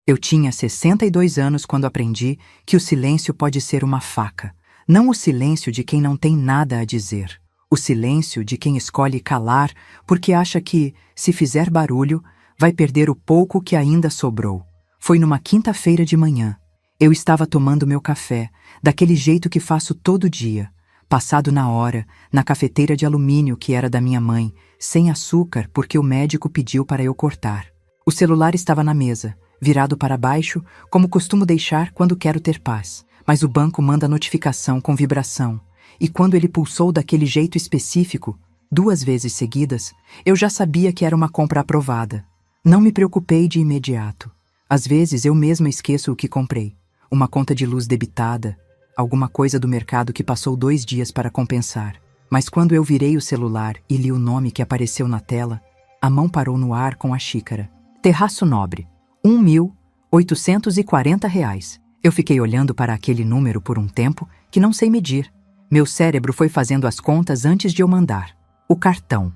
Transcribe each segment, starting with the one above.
Eu tinha 62 anos quando aprendi que o silêncio pode ser uma faca. Não o silêncio de quem não tem nada a dizer. O silêncio de quem escolhe calar porque acha que, se fizer barulho, vai perder o pouco que ainda sobrou. Foi numa quinta-feira de manhã. Eu estava tomando meu café, daquele jeito que faço todo dia, passado na hora, na cafeteira de alumínio que era da minha mãe, sem açúcar porque o médico pediu para eu cortar. O celular estava na mesa, virado para baixo, como costumo deixar quando quero ter paz. Mas o banco manda notificação com vibração, e quando ele pulsou daquele jeito específico, 2 vezes seguidas, eu já sabia que era uma compra aprovada. Não me preocupei de imediato. Às vezes eu mesma esqueço o que comprei. Uma conta de luz debitada, alguma coisa do mercado que passou 2 dias para compensar. Mas quando eu virei o celular e li o nome que apareceu na tela, a mão parou no ar com a xícara. Terraço Nobre, R$ 1.840. Eu fiquei olhando para aquele número por um tempo que não sei medir. Meu cérebro foi fazendo as contas antes de eu mandar. O cartão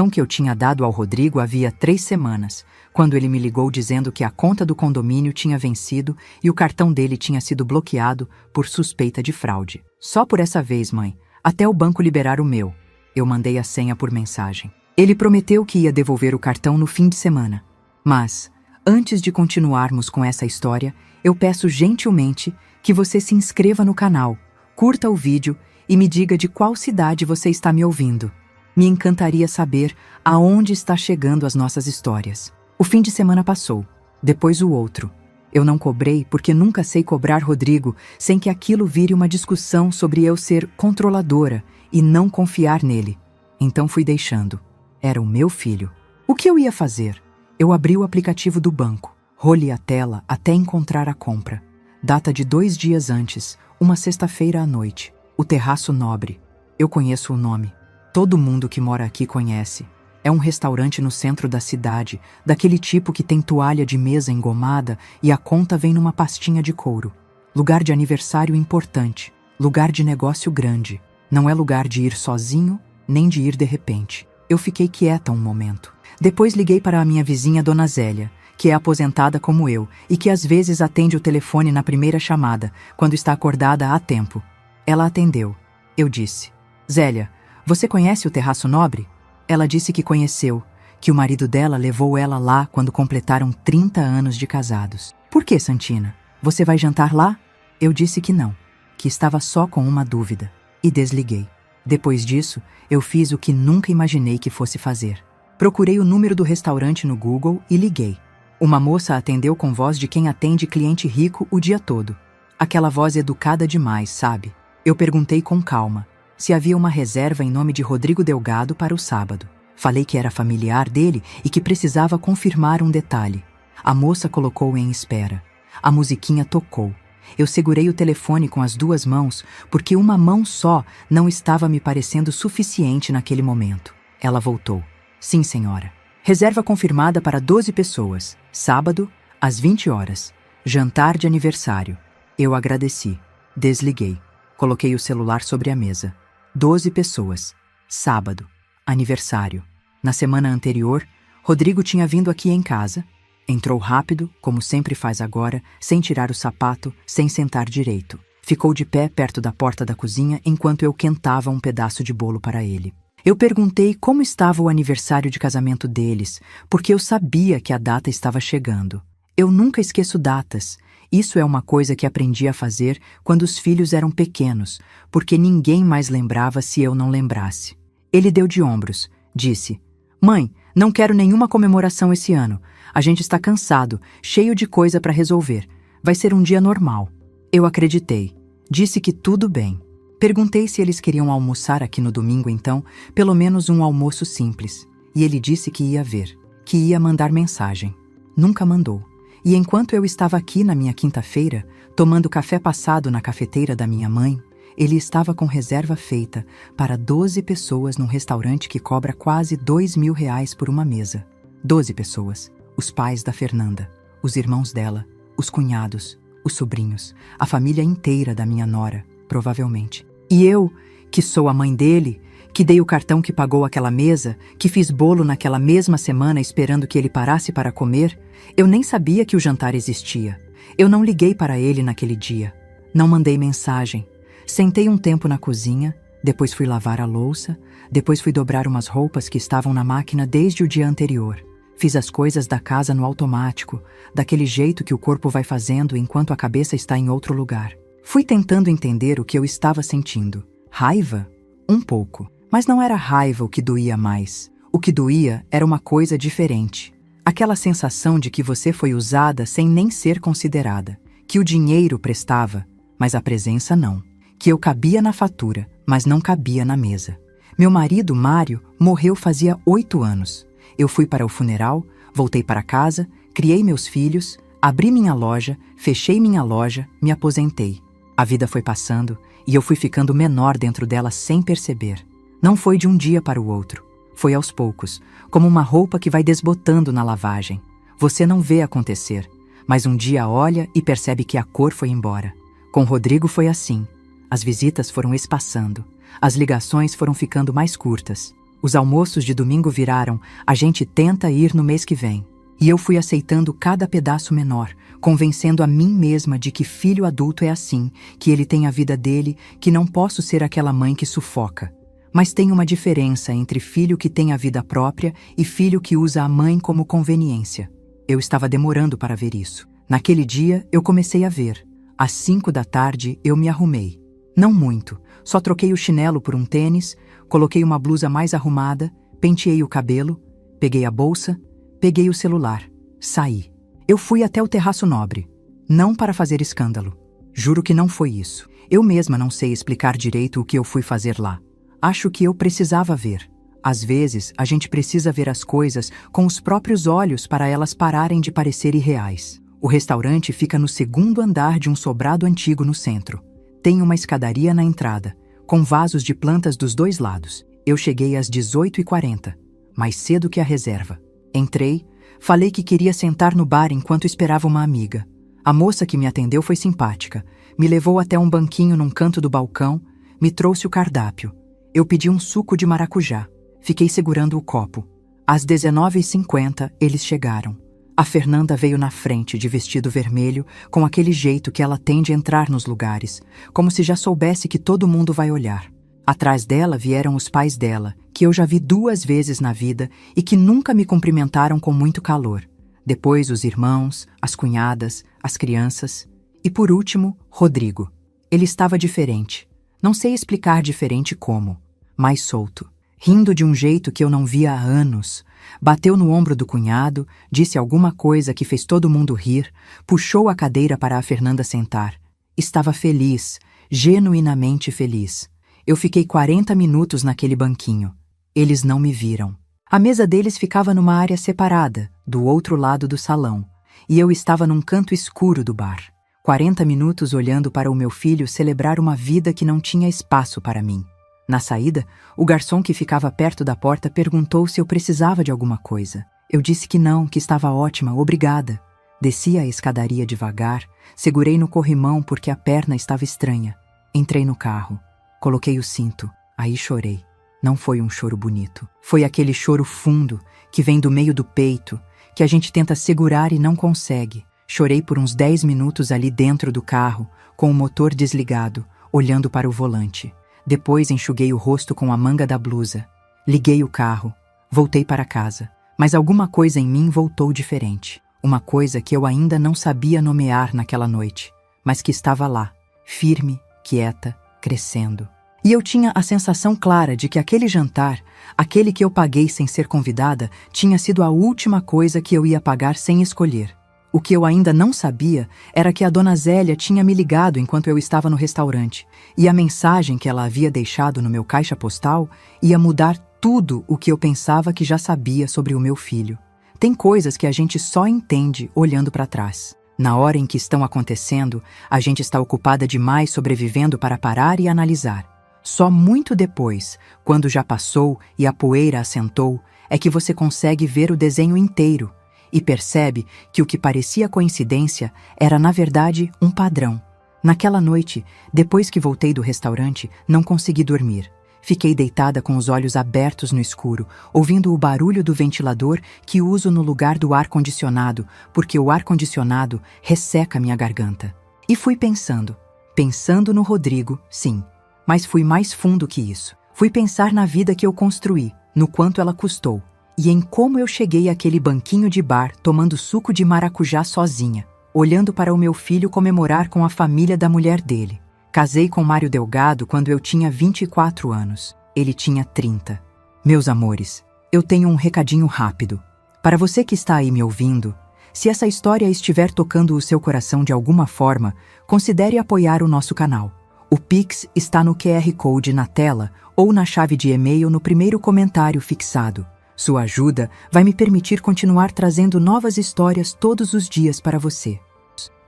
que eu tinha dado ao Rodrigo havia 3 semanas, quando ele me ligou dizendo que a conta do condomínio tinha vencido e o cartão dele tinha sido bloqueado por suspeita de fraude. Só por essa vez, mãe, até o banco liberar o meu. Eu mandei a senha por mensagem. Ele prometeu que ia devolver o cartão no fim de semana. Mas, antes de continuarmos com essa história, eu peço gentilmente que você se inscreva no canal, curta o vídeo e me diga de qual cidade você está me ouvindo. Me encantaria saber aonde está chegando as nossas histórias. O fim de semana passou, depois o outro. Eu não cobrei porque nunca sei cobrar Rodrigo sem que aquilo vire uma discussão sobre eu ser controladora e não confiar nele. Então fui deixando. Era o meu filho. O que eu ia fazer? Eu abri o aplicativo do banco, rolei a tela até encontrar a compra. Data de 2 dias antes, uma sexta-feira à noite. O Terraço Nobre. Eu conheço o nome. Todo mundo que mora aqui conhece. É um restaurante no centro da cidade, daquele tipo que tem toalha de mesa engomada e a conta vem numa pastinha de couro. Lugar de aniversário importante. Lugar de negócio grande. Não é lugar de ir sozinho, nem de ir de repente. Eu fiquei quieta um momento. Depois liguei para a minha vizinha Dona Zélia, que é aposentada como eu e que às vezes atende o telefone na primeira chamada, quando está acordada há tempo. Ela atendeu. Eu disse: Zélia, você conhece o Terraço Nobre? Ela disse que conheceu, que o marido dela levou ela lá quando completaram 30 anos de casados. Por que, Santina? Você vai jantar lá? Eu disse que não, que estava só com uma dúvida. E desliguei. Depois disso, eu fiz o que nunca imaginei que fosse fazer. Procurei o número do restaurante no Google e liguei. Uma moça atendeu com voz de quem atende cliente rico o dia todo. Aquela voz educada demais, sabe? Eu perguntei com calma se havia uma reserva em nome de Rodrigo Delgado para o sábado. Falei que era familiar dele e que precisava confirmar um detalhe. A moça colocou em espera. A musiquinha tocou. Eu segurei o telefone com as 2 mãos porque uma mão só não estava me parecendo suficiente naquele momento. Ela voltou. Sim, senhora. Reserva confirmada para 12 pessoas. Sábado, às 20 horas. Jantar de aniversário. Eu agradeci. Desliguei. Coloquei o celular sobre a mesa. 12 pessoas. Sábado. Aniversário. Na semana anterior, Rodrigo tinha vindo aqui em casa. Entrou rápido, como sempre faz agora, sem tirar o sapato, sem sentar direito. Ficou de pé perto da porta da cozinha enquanto eu quentava um pedaço de bolo para ele. Eu perguntei como estava o aniversário de casamento deles, porque eu sabia que a data estava chegando. Eu nunca esqueço datas. Isso é uma coisa que aprendi a fazer quando os filhos eram pequenos, porque ninguém mais lembrava se eu não lembrasse. Ele deu de ombros, disse: Mãe, não quero nenhuma comemoração esse ano. A gente está cansado, cheio de coisa para resolver. Vai ser um dia normal. Eu acreditei. Disse que tudo bem. Perguntei se eles queriam almoçar aqui no domingo então, pelo menos um almoço simples. E ele disse que ia ver, que ia mandar mensagem. Nunca mandou. E enquanto eu estava aqui na minha quinta-feira, tomando café passado na cafeteira da minha mãe, ele estava com reserva feita para 12 pessoas num restaurante que cobra quase R$ 2.000 por uma mesa. 12 pessoas. Os pais da Fernanda, os irmãos dela, os cunhados, os sobrinhos, a família inteira da minha nora, provavelmente. E eu, que sou a mãe dele, Que dei o cartão que pagou aquela mesa, que fiz bolo naquela mesma semana esperando que ele parasse para comer, eu nem sabia que o jantar existia. Eu não liguei para ele naquele dia. Não mandei mensagem. Sentei um tempo na cozinha, depois fui lavar a louça, depois fui dobrar umas roupas que estavam na máquina desde o dia anterior. Fiz as coisas da casa no automático, daquele jeito que o corpo vai fazendo enquanto a cabeça está em outro lugar. Fui tentando entender o que eu estava sentindo. Raiva? Um pouco. Mas não era raiva o que doía mais. O que doía era uma coisa diferente. Aquela sensação de que você foi usada sem nem ser considerada. Que o dinheiro prestava, mas a presença não. Que eu cabia na fatura, mas não cabia na mesa. Meu marido, Mário, morreu fazia 8 anos. Eu fui para o funeral, voltei para casa, criei meus filhos, abri minha loja, fechei minha loja, me aposentei. A vida foi passando e eu fui ficando menor dentro dela sem perceber. Não foi de um dia para o outro. Foi aos poucos, como uma roupa que vai desbotando na lavagem. Você não vê acontecer, mas um dia olha e percebe que a cor foi embora. Com Rodrigo foi assim. As visitas foram espaçando. As ligações foram ficando mais curtas. Os almoços de domingo viraram, a gente tenta ir no mês que vem. E eu fui aceitando cada pedaço menor, convencendo a mim mesma de que filho adulto é assim, que ele tem a vida dele, que não posso ser aquela mãe que sufoca. Mas tem uma diferença entre filho que tem a vida própria e filho que usa a mãe como conveniência. Eu estava demorando para ver isso. Naquele dia, eu comecei a ver. Às 5 da tarde, eu me arrumei. Não muito, só troquei o chinelo por um tênis, coloquei uma blusa mais arrumada, penteei o cabelo, peguei a bolsa, peguei o celular, saí. Eu fui até o Terraço Nobre. Não para fazer escândalo. Juro que não foi isso. Eu mesma não sei explicar direito o que eu fui fazer lá. Acho que eu precisava ver. Às vezes, a gente precisa ver as coisas com os próprios olhos para elas pararem de parecer irreais. O restaurante fica no 2º andar de um sobrado antigo no centro. Tem uma escadaria na entrada, com vasos de plantas dos 2 lados. Eu cheguei às 18h40, mais cedo que a reserva. Entrei, falei que queria sentar no bar enquanto esperava uma amiga. A moça que me atendeu foi simpática. Me levou até um banquinho num canto do balcão, me trouxe o cardápio. Eu pedi um suco de maracujá. Fiquei segurando o copo. Às 19h50, eles chegaram. A Fernanda veio na frente de vestido vermelho, com aquele jeito que ela tem de entrar nos lugares, como se já soubesse que todo mundo vai olhar. Atrás dela vieram os pais dela, que eu já vi 2 vezes na vida e que nunca me cumprimentaram com muito calor. Depois os irmãos, as cunhadas, as crianças. E por último, Rodrigo. Ele estava diferente. Não sei explicar diferente como. Mais solto. Rindo de um jeito que eu não via há anos. Bateu no ombro do cunhado, disse alguma coisa que fez todo mundo rir, puxou a cadeira para a Fernanda sentar. Estava feliz, genuinamente feliz. Eu fiquei 40 minutos naquele banquinho. Eles não me viram. A mesa deles ficava numa área separada, do outro lado do salão, e eu estava num canto escuro do bar. 40 minutos olhando para o meu filho celebrar uma vida que não tinha espaço para mim. Na saída, o garçom que ficava perto da porta perguntou se eu precisava de alguma coisa. Eu disse que não, que estava ótima, obrigada. Desci a escadaria devagar, segurei no corrimão porque a perna estava estranha. Entrei no carro, coloquei o cinto, aí chorei. Não foi um choro bonito. Foi aquele choro fundo, que vem do meio do peito, que a gente tenta segurar e não consegue. Chorei por uns 10 minutos ali dentro do carro, com o motor desligado, olhando para o volante. Depois enxuguei o rosto com a manga da blusa. Liguei o carro. Voltei para casa. Mas alguma coisa em mim voltou diferente. Uma coisa que eu ainda não sabia nomear naquela noite, mas que estava lá, firme, quieta, crescendo. E eu tinha a sensação clara de que aquele jantar, aquele que eu paguei sem ser convidada, tinha sido a última coisa que eu ia pagar sem escolher. O que eu ainda não sabia era que a dona Zélia tinha me ligado enquanto eu estava no restaurante, e a mensagem que ela havia deixado no meu caixa postal ia mudar tudo o que eu pensava que já sabia sobre o meu filho. Tem coisas que a gente só entende olhando para trás. Na hora em que estão acontecendo, a gente está ocupada demais sobrevivendo para parar e analisar. Só muito depois, quando já passou e a poeira assentou, é que você consegue ver o desenho inteiro e percebe que o que parecia coincidência era, na verdade, um padrão. Naquela noite, depois que voltei do restaurante, não consegui dormir. Fiquei deitada com os olhos abertos no escuro, ouvindo o barulho do ventilador que uso no lugar do ar-condicionado, porque o ar-condicionado resseca minha garganta. E fui pensando no Rodrigo, sim, mas fui mais fundo que isso. Fui pensar na vida que eu construí, no quanto ela custou, e em como eu cheguei àquele banquinho de bar tomando suco de maracujá sozinha, olhando para o meu filho comemorar com a família da mulher dele. Casei com Mário Delgado quando eu tinha 24 anos. Ele tinha 30. Meus amores, eu tenho um recadinho rápido. Para você que está aí me ouvindo, se essa história estiver tocando o seu coração de alguma forma, considere apoiar o nosso canal. O Pix está no QR Code na tela ou na chave de e-mail no primeiro comentário fixado. Sua ajuda vai me permitir continuar trazendo novas histórias todos os dias para você.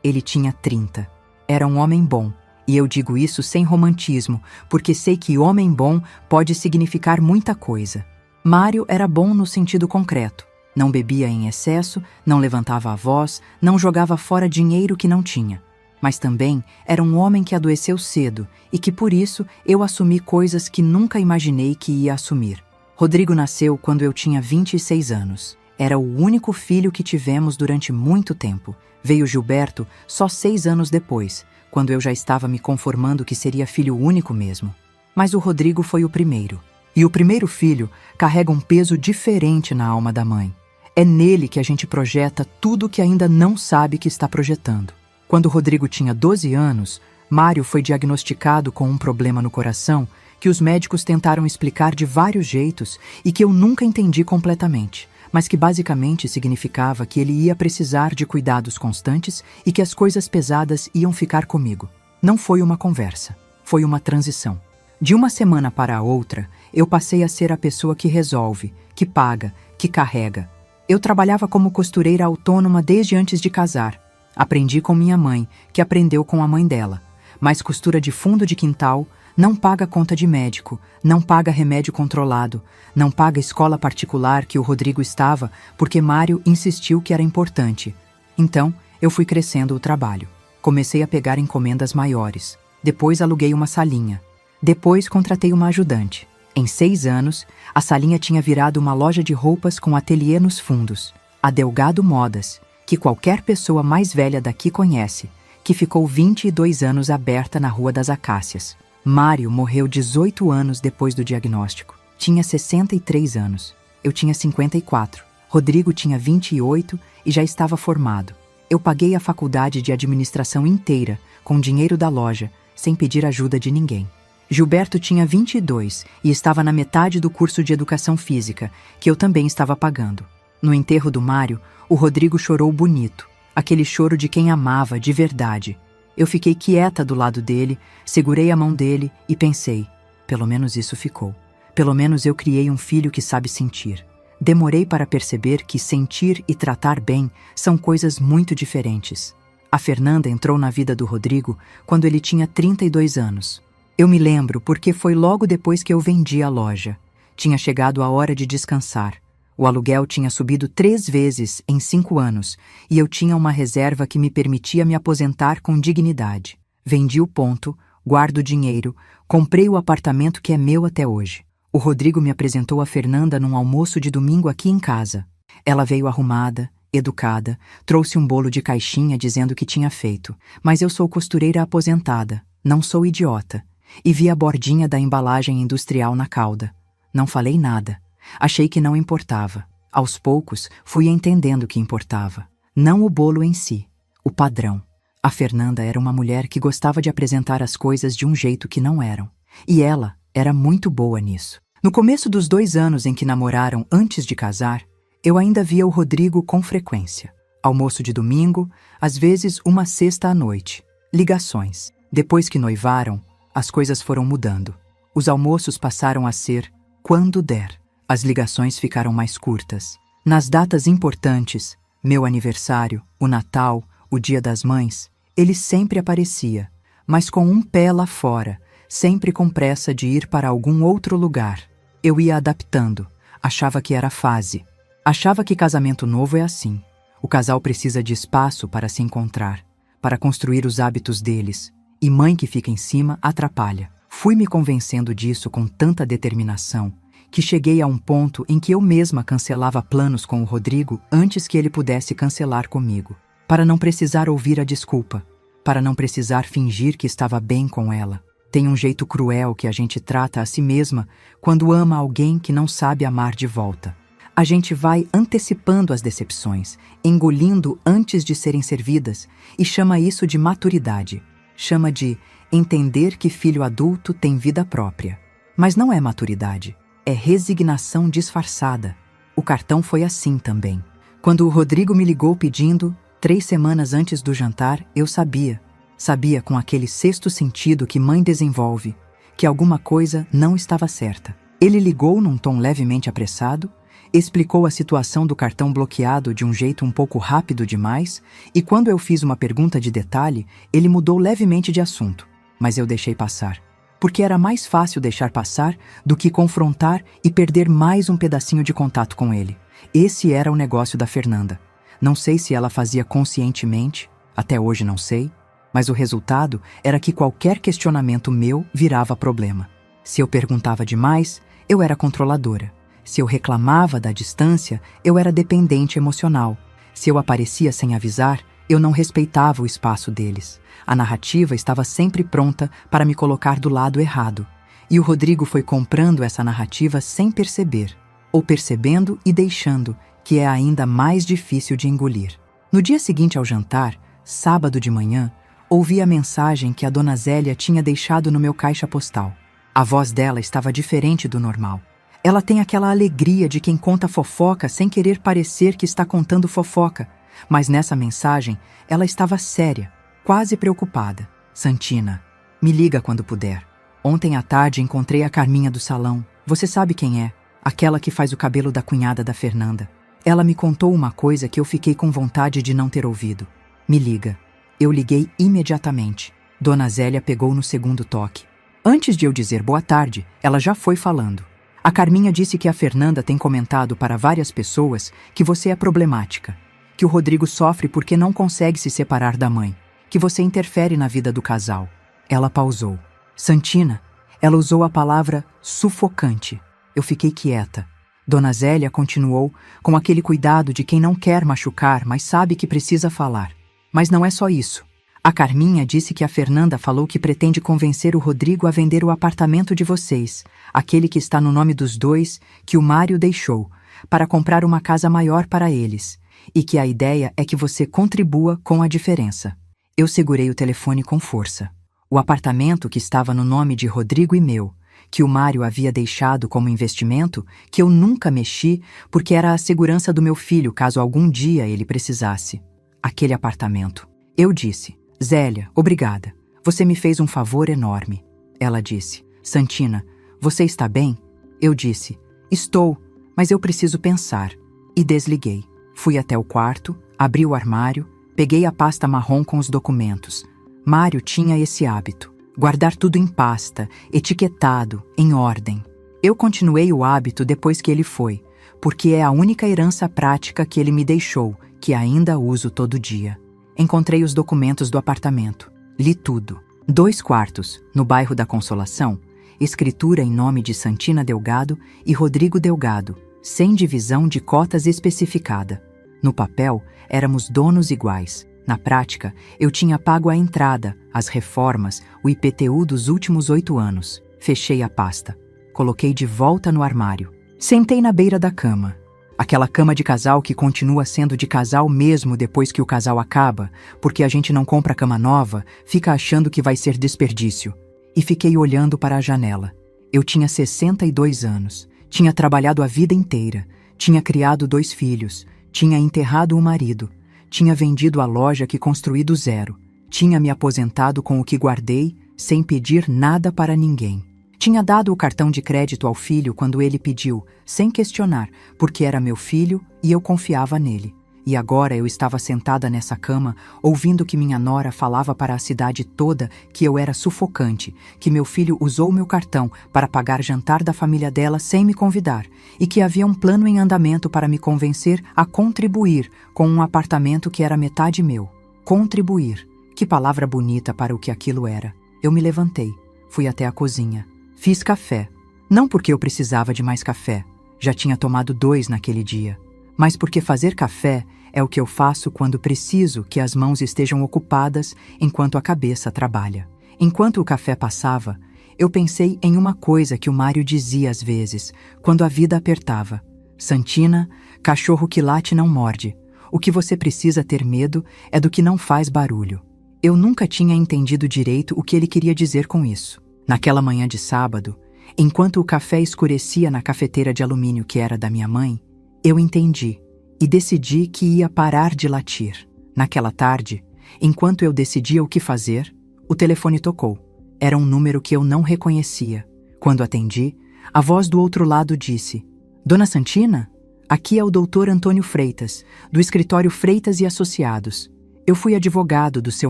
Ele tinha 30. Era um homem bom. E eu digo isso sem romantismo, porque sei que homem bom pode significar muita coisa. Mário era bom no sentido concreto. Não bebia em excesso, não levantava a voz, não jogava fora dinheiro que não tinha. Mas também era um homem que adoeceu cedo e que por isso eu assumi coisas que nunca imaginei que ia assumir. Rodrigo nasceu quando eu tinha 26 anos. Era o único filho que tivemos durante muito tempo. Veio Gilberto só 6 anos depois, quando eu já estava me conformando que seria filho único mesmo. Mas o Rodrigo foi o primeiro. E o primeiro filho carrega um peso diferente na alma da mãe. É nele que a gente projeta tudo que ainda não sabe que está projetando. Quando o Rodrigo tinha 12 anos, Mário foi diagnosticado com um problema no coração que os médicos tentaram explicar de vários jeitos e que eu nunca entendi completamente, mas que basicamente significava que ele ia precisar de cuidados constantes e que as coisas pesadas iam ficar comigo. Não foi uma conversa, foi uma transição. De uma semana para a outra, eu passei a ser a pessoa que resolve, que paga, que carrega. Eu trabalhava como costureira autônoma desde antes de casar. Aprendi com minha mãe, que aprendeu com a mãe dela. Mas costura de fundo de quintal, não paga conta de médico, não paga remédio controlado, não paga escola particular que o Rodrigo estava porque Mário insistiu que era importante. Então, eu fui crescendo o trabalho. Comecei a pegar encomendas maiores. Depois aluguei uma salinha. Depois contratei uma ajudante. Em 6 anos, a salinha tinha virado uma loja de roupas com ateliê nos fundos. A Delgado Modas, que qualquer pessoa mais velha daqui conhece, que ficou 22 anos aberta na Rua das Acácias. Mário morreu 18 anos depois do diagnóstico. Tinha 63 anos. Eu tinha 54. Rodrigo tinha 28 e já estava formado. Eu paguei a faculdade de administração inteira, com dinheiro da loja, sem pedir ajuda de ninguém. Gilberto tinha 22 e estava na metade do curso de educação física, que eu também estava pagando. No enterro do Mário, o Rodrigo chorou bonito, aquele choro de quem amava de verdade. Eu fiquei quieta do lado dele, segurei a mão dele e pensei, pelo menos isso ficou. Pelo menos eu criei um filho que sabe sentir. Demorei para perceber que sentir e tratar bem são coisas muito diferentes. A Fernanda entrou na vida do Rodrigo quando ele tinha 32 anos. Eu me lembro porque foi logo depois que eu vendi a loja. Tinha chegado a hora de descansar. O aluguel tinha subido 3 vezes em 5 anos e eu tinha uma reserva que me permitia me aposentar com dignidade. Vendi o ponto, guardo o dinheiro, comprei o apartamento que é meu até hoje. O Rodrigo me apresentou a Fernanda num almoço de domingo aqui em casa. Ela veio arrumada, educada, trouxe um bolo de caixinha dizendo que tinha feito. Mas eu sou costureira aposentada, não sou idiota. E vi a bordinha da embalagem industrial na cauda. Não falei nada. Achei que não importava. Aos poucos, fui entendendo que importava. Não o bolo em si, o padrão. A Fernanda era uma mulher que gostava de apresentar as coisas de um jeito que não eram. E ela era muito boa nisso. No começo dos 2 anos em que namoraram antes de casar, eu ainda via o Rodrigo com frequência. Almoço de domingo, às vezes uma sexta à noite. Ligações. Depois que noivaram, as coisas foram mudando. Os almoços passaram a ser quando der. As ligações ficaram mais curtas. Nas datas importantes, meu aniversário, o Natal, o Dia das Mães, ele sempre aparecia, mas com um pé lá fora, sempre com pressa de ir para algum outro lugar. Eu ia adaptando, achava que era fase. Achava que casamento novo é assim. O casal precisa de espaço para se encontrar, para construir os hábitos deles, e mãe que fica em cima atrapalha. Fui me convencendo disso com tanta determinação que cheguei a um ponto em que eu mesma cancelava planos com o Rodrigo antes que ele pudesse cancelar comigo, para não precisar ouvir a desculpa, para não precisar fingir que estava bem com ela. Tem um jeito cruel que a gente trata a si mesma quando ama alguém que não sabe amar de volta. A gente vai antecipando as decepções, engolindo antes de serem servidas e chama isso de maturidade. Chama de entender que filho adulto tem vida própria. Mas não é maturidade, é resignação disfarçada. O cartão foi assim também. Quando o Rodrigo me ligou pedindo, 3 semanas antes do jantar, eu sabia com aquele sexto sentido que mãe desenvolve, que alguma coisa não estava certa. Ele ligou num tom levemente apressado, explicou a situação do cartão bloqueado de um jeito um pouco rápido demais, e quando eu fiz uma pergunta de detalhe, ele mudou levemente de assunto, mas eu deixei passar. Porque era mais fácil deixar passar do que confrontar e perder mais um pedacinho de contato com ele. Esse era o negócio da Fernanda. Não sei se ela fazia conscientemente, até hoje não sei, mas o resultado era que qualquer questionamento meu virava problema. Se eu perguntava demais, eu era controladora. Se eu reclamava da distância, eu era dependente emocional. Se eu aparecia sem avisar, eu não respeitava o espaço deles. A narrativa estava sempre pronta para me colocar do lado errado. E o Rodrigo foi comprando essa narrativa sem perceber, ou percebendo e deixando, que é ainda mais difícil de engolir. No dia seguinte ao jantar, sábado de manhã, ouvi a mensagem que a dona Zélia tinha deixado no meu caixa postal. A voz dela estava diferente do normal. Ela tem aquela alegria de quem conta fofoca sem querer parecer que está contando fofoca. Mas nessa mensagem, ela estava séria, quase preocupada. Santina, me liga quando puder. Ontem à tarde encontrei a Carminha do salão. Você sabe quem é? Aquela que faz o cabelo da cunhada da Fernanda. Ela me contou uma coisa que eu fiquei com vontade de não ter ouvido. Me liga. Eu liguei imediatamente. Dona Zélia pegou no segundo toque. Antes de eu dizer boa tarde, ela já foi falando. A Carminha disse que a Fernanda tem comentado para várias pessoas que você é problemática, que o Rodrigo sofre porque não consegue se separar da mãe, que você interfere na vida do casal. Ela pausou. Santina, ela usou a palavra sufocante. Eu fiquei quieta. Dona Zélia continuou com aquele cuidado de quem não quer machucar, mas sabe que precisa falar. Mas não é só isso. A Carminha disse que a Fernanda falou que pretende convencer o Rodrigo a vender o apartamento de vocês, aquele que está no nome dos dois, que o Mário deixou, para comprar uma casa maior para eles, e que a ideia é que você contribua com a diferença. Eu segurei o telefone com força. O apartamento que estava no nome de Rodrigo e meu, que o Mário havia deixado como investimento, que eu nunca mexi porque era a segurança do meu filho caso algum dia ele precisasse. Aquele apartamento. Eu disse, Zélia, obrigada. Você me fez um favor enorme. Ela disse, Santina, você está bem? Eu disse, estou, mas eu preciso pensar. E desliguei. Fui até o quarto, abri o armário, peguei a pasta marrom com os documentos. Mário tinha esse hábito, guardar tudo em pasta, etiquetado, em ordem. Eu continuei o hábito depois que ele foi, porque é a única herança prática que ele me deixou, que ainda uso todo dia. Encontrei os documentos do apartamento. Li tudo. 2 quartos, no bairro da Consolação, escritura em nome de Santina Delgado e Rodrigo Delgado, sem divisão de cotas especificada. No papel, éramos donos iguais. Na prática, eu tinha pago a entrada, as reformas, o IPTU dos últimos 8 anos. Fechei a pasta. Coloquei de volta no armário. Sentei na beira da cama. Aquela cama de casal que continua sendo de casal mesmo depois que o casal acaba, porque a gente não compra cama nova, fica achando que vai ser desperdício. E fiquei olhando para a janela. Eu tinha 62 anos, tinha trabalhado a vida inteira, tinha criado 2 filhos, tinha enterrado o marido, tinha vendido a loja que construí do zero, tinha me aposentado com o que guardei, sem pedir nada para ninguém. Tinha dado o cartão de crédito ao filho quando ele pediu, sem questionar, porque era meu filho e eu confiava nele. E agora eu estava sentada nessa cama, ouvindo que minha nora falava para a cidade toda que eu era sufocante, que meu filho usou meu cartão para pagar jantar da família dela sem me convidar, e que havia um plano em andamento para me convencer a contribuir com um apartamento que era metade meu. Contribuir. Que palavra bonita para o que aquilo era. Eu me levantei. Fui até a cozinha. Fiz café. Não porque eu precisava de mais café. Já tinha tomado 2 naquele dia. Mas porque fazer café é o que eu faço quando preciso que as mãos estejam ocupadas enquanto a cabeça trabalha. Enquanto o café passava, eu pensei em uma coisa que o Mário dizia às vezes, quando a vida apertava. Santina, cachorro que late não morde. O que você precisa ter medo é do que não faz barulho. Eu nunca tinha entendido direito o que ele queria dizer com isso. Naquela manhã de sábado, enquanto o café escurecia na cafeteira de alumínio que era da minha mãe, eu entendi e decidi que ia parar de latir. Naquela tarde, enquanto eu decidia o que fazer, o telefone tocou. Era um número que eu não reconhecia. Quando atendi, a voz do outro lado disse: Dona Santina? Aqui é o Dr. Antônio Freitas, do escritório Freitas e Associados. Eu fui advogado do seu